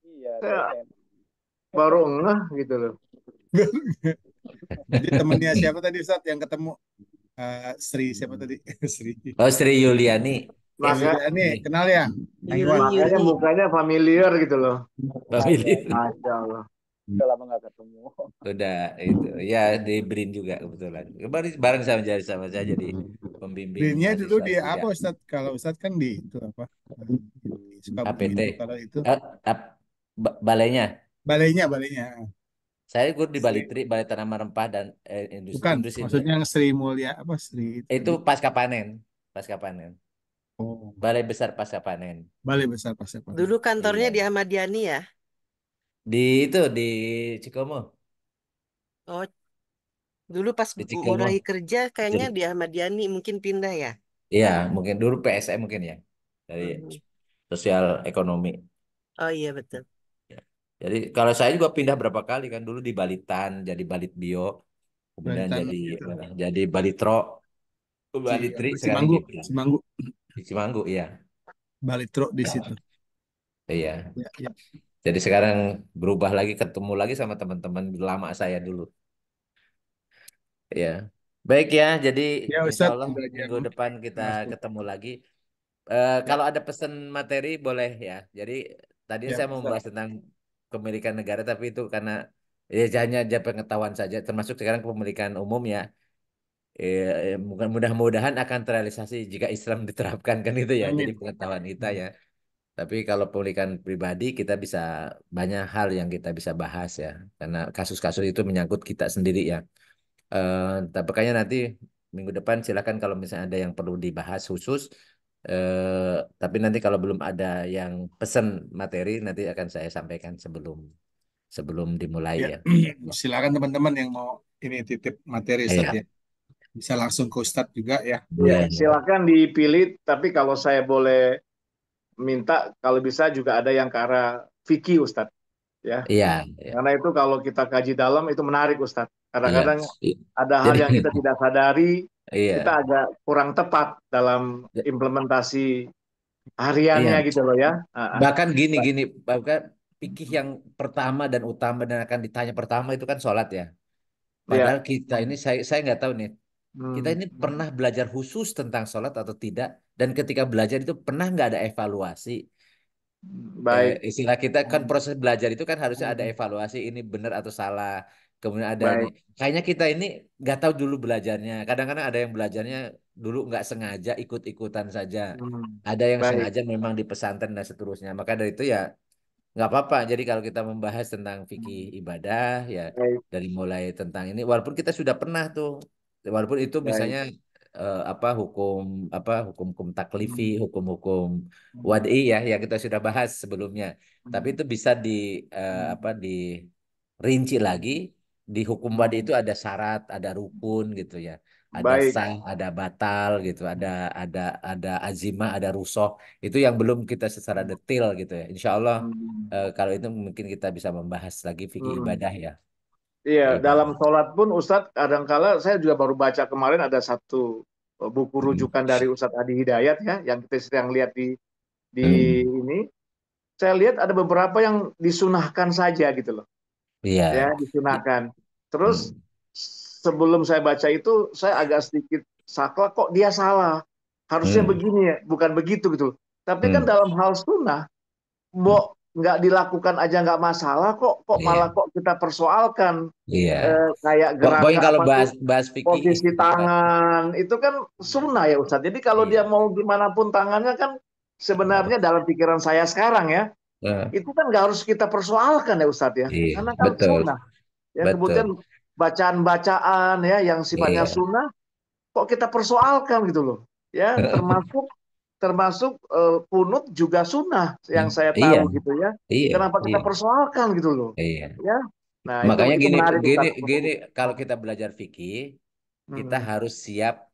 Iya, Saya TN. baru ngeh gitu loh. Jadi temennya siapa tadi Ustaz yang ketemu? Sri siapa tadi? Sri. Oh Sri Yuliani, Sri Maka, Yuliani, kenal ya? Kang Yuli, Iwan. makanya Yuli. mukanya familiar gitu loh. Iya, family. Masya Allah. udah lama nggak ketemu. Udah itu ya di BRIN juga kebetulan. Kemarin bareng sama saya jadi pembimbing Brinnya dulu mahasiswa di S3 apa Ustaz? Kalau Ustaz kan di itu apa? Di Sukabumi APT. itu kalau itu Balainya. balainya. Saya guru di Sri. Balai Tanaman Rempah dan industri Bukan, industri maksudnya yang Sri Mulia apa Sri itu itu tadi? pasca panen, pasca panen. Oh, Balai Besar pasca panen. Balai Besar Pasir Panjang. Dulu kantornya di Iya. Ahmad Yani ya? Di itu di Cikomo, Oh, dulu pas di Cikomo. mulai kerja kayaknya Jadi di Ahmad Yani mungkin pindah ya? iya, mungkin dulu PSM mungkin ya. Dari Mhm. sosial ekonomi. Oh iya betul. Ya. Jadi kalau saya juga pindah berapa kali kan dulu di Balitan jadi Balit Bio, kemudian Balitan jadi itu jadi Balitro, Balitri apa sekarang Simanggu, di Simanggu, Cimanggu ya. Balitro di situ. Iya. Ya, ya. Jadi sekarang berubah lagi, ketemu lagi sama teman-teman lama saya dulu. Ya. Baik ya, jadi Ya insya Ustadz, Allah udah jam minggu depan kita masuk. ketemu lagi. Ya, Kalau ada pesan materi boleh ya. Jadi tadi ya saya mau Ustadz. membahas tentang kepemilikan negara, tapi itu karena ya hanya aja pengetahuan saja, termasuk sekarang kepemilikan umum ya. Mudah-mudahan akan terrealisasi jika Islam diterapkan kan itu ya. Jadi Amin. pengetahuan kita Hmm. ya. Tapi kalau pemilikan pribadi kita bisa banyak hal yang kita bisa bahas ya. Karena kasus-kasus itu menyangkut kita sendiri ya. Tapi kayaknya nanti minggu depan silakan kalau misalnya ada yang perlu dibahas khusus. Tapi nanti kalau belum ada yang pesan materi nanti akan saya sampaikan sebelum sebelum dimulai Ya, ya. silakan teman-teman yang mau ini titip materi Ustadz Iya, ya. Bisa langsung ke Ustadz juga ya. Ya, boleh. silakan dipilih, tapi kalau saya boleh minta, kalau bisa juga ada yang ke arah fikih, Ustadz. Ya, Iya, iya, karena itu kalau kita kaji dalam itu menarik, Ustadz. iya. Kadang-kadang ada hal Jadi yang kita tidak sadari, kita iya, agak kurang tepat dalam implementasi hariannya iya. gitu loh ya. Bahkan gini-gini, bahkan fikih yang pertama dan utama dan akan ditanya pertama itu kan sholat ya. Ya. Padahal kita ini saya nggak tahu nih. Kita Hmm. ini pernah belajar khusus tentang sholat atau tidak? Dan ketika belajar itu pernah nggak ada evaluasi? Baik. Istilah kita kan Hmm. proses belajar itu kan harusnya ada Hmm. evaluasi ini benar atau salah. Kemudian ada ini. Baik. Kayaknya kita ini nggak tahu dulu belajarnya. Kadang-kadang ada yang belajarnya dulu nggak sengaja ikut-ikutan saja. Hmm. Ada yang Baik. sengaja memang di pesantren dan seterusnya. Maka dari itu ya nggak apa-apa. Jadi kalau kita membahas tentang fikih Hmm. ibadah ya Baik. dari mulai tentang ini, walaupun kita sudah pernah tuh, walaupun itu Baik. misalnya hukum-hukum taklifi, Hmm. hukum-hukum Hmm. wad'i ya yang kita sudah bahas sebelumnya. Tapi Hmm. itu bisa Hmm. dirinci lagi. Di hukum wad'i Hmm. itu ada syarat, ada rukun gitu ya. Ada Baik. sah, ada batal gitu, ada azimah, ada rusoh. Itu yang belum kita secara detail gitu ya. Insya Allah Hmm. kalau itu mungkin kita bisa membahas lagi fikih Hmm. ibadah ya. Iya, dalam Ibadah. sholat pun Ustadz kadangkala saya juga baru baca kemarin ada satu buku Hmm. rujukan dari Ustadz Adi Hidayat ya, yang kita sedang lihat di Hmm. ini. Saya lihat ada beberapa yang disunahkan saja gitu loh, ya Iya. disunahkan. Terus Hmm. sebelum saya baca itu saya agak sedikit saklek kok dia salah, harusnya Hmm. begini ya, bukan begitu gitu. Tapi kan Hmm. dalam hal sunnah, Hmm. nggak dilakukan aja nggak masalah kok Iya. malah kok kita persoalkan Iya. kayak gerak Pokoknya kalau apa tuh bahas bahas fikih posisi istihad. tangan itu kan sunnah ya Ustadz. Jadi kalau dia Iya. mau gimana pun tangannya kan sebenarnya dalam pikiran saya sekarang ya Eh, itu kan nggak harus kita persoalkan ya Ustadz ya iya, karena kan betul, sunnah ya betul. kemudian bacaan-bacaan ya yang sifatnya Iya. sunnah kok kita persoalkan gitu loh ya termasuk termasuk kunut juga sunnah yang saya Iya, tahu gitu ya iya, kenapa kita iya, persoalkan gitu loh iya. ya nah Makanya itu gini, menarik gini, Ustadz. gini. Kalau kita belajar fikih, kita Hmm. harus siap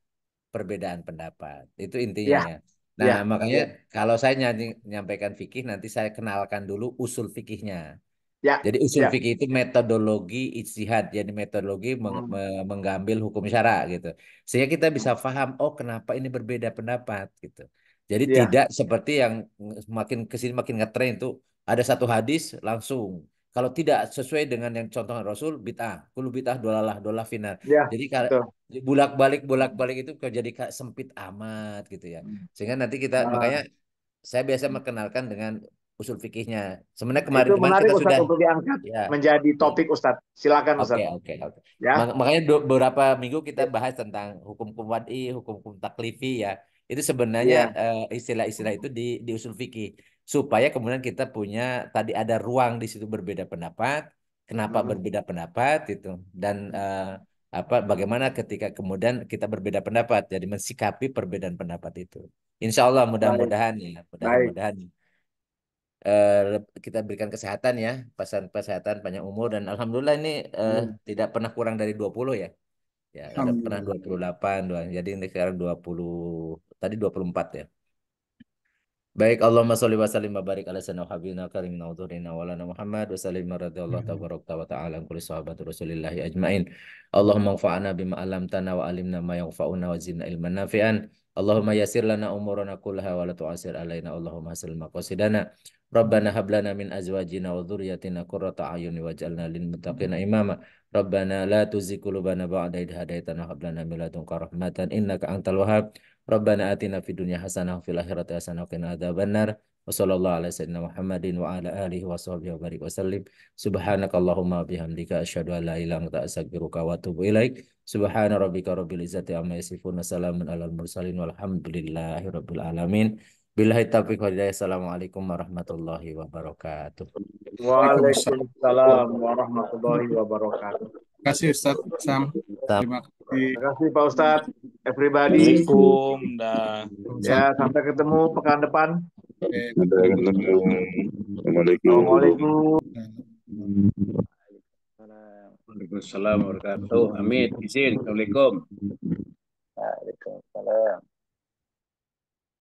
perbedaan pendapat. Itu intinya Ya, ya. Nah, ya, makanya ya, kalau saya nyampaikan fikih, nanti saya kenalkan dulu usul fikihnya. ya, Jadi usul ya. fikih itu metodologi ijtihad, jadi metodologi Hmm. mengambil hukum syara gitu. Sehingga kita bisa paham, oh kenapa ini berbeda pendapat gitu. Jadi Ya, tidak seperti yang makin kesini makin ngetren itu ada satu hadis langsung. Kalau tidak sesuai dengan yang contohan Rasul, bid'ah. Kulu bid'ah dolalah, dolah final. ya, Jadi kalau betul. bolak-balik itu kok jadi sempit amat gitu ya. Sehingga nanti kita makanya Nah, saya biasa memperkenalkan dengan usul fikihnya. Sebenarnya itu kemarin-kemarin menarik kita Ustadz sudah untuk diangkat ya. menjadi Ya. topik Ustadz. Silakan Oke, Ustadz. oke, oke. Ya, Makanya beberapa minggu kita ya, bahas tentang hukum-hukum wad'i, hukum-hukum taklifi ya. Itu sebenarnya ya. istilah-istilah itu di usul fikih supaya kemudian kita punya tadi ada ruang di situ berbeda pendapat. Kenapa Hmm. berbeda pendapat itu dan bagaimana ketika kemudian kita berbeda pendapat. Jadi mensikapi perbedaan pendapat itu. Insya Allah Baik, mudah-mudahan ya, baik. mudah-mudahan eh, kita berikan kesehatan ya, pesan kesehatan panjang umur dan alhamdulillah ini Hmm. tidak pernah kurang dari 20 ya. Ya, ada pernah Alhamdulillah. 28, jadi ini sekarang 20 tadi 24 ya. Baik, Allahumma sholli wa sallim wa barik ala sayyidina wa habibina karimina wa dhurina wa lana Muhammad wa sallim radhiyallahu tabaraka wa ta'ala an kulli sahabati Rasulillahi ajmain. Allahumma anfa'na bima 'allamtana wa 'allimna ma yanfa'una wa zidna ilman nafi'an. Allahumma yassir lana umurana kullaha wa la tu'assir alaina. Allahumma hasil maqasidana Rabbana hab lana min azwajina wa dzurriyyatina qurrata a'yun waj'alna lil muttaqina imama. Rabbana la tuzigh qulubana ba'da idh hadaitana wa hab lana min ladunka rahmatan innaka antal wahhab. Rabbana atina fid dunya hasanah wa fil akhirati hasanah wa qina adzabannar. Wa sallallahu ala sayyidina Muhammadin wa ala alihi wa sahbihi wa barik wasallim. Subhanakallahumma bihamdika asyhadu an la ilaha illa anta astaghfiruka wa atubu ilaik. Subhana rabbika rabbil izzati amma yasifun. Salamun alal mursalin walhamdulillahi rabbil alamin. Billahi taufiq wal hidayah. Assalamualaikum warahmatullahi wabarakatuh. Waalaikumsalam warahmatullahi wabarakatuh. Terima kasih Ustaz Sam. Terima kasih. Terima kasih Pak Ustadz. Everybody. Assalamualaikum. Dah. Ya, sampai ketemu pekan depan. Oke. Assalamualaikum. Waalaikumsalam warahmatullahi wabarakatuh. Amin. Izin. Assalamualaikum.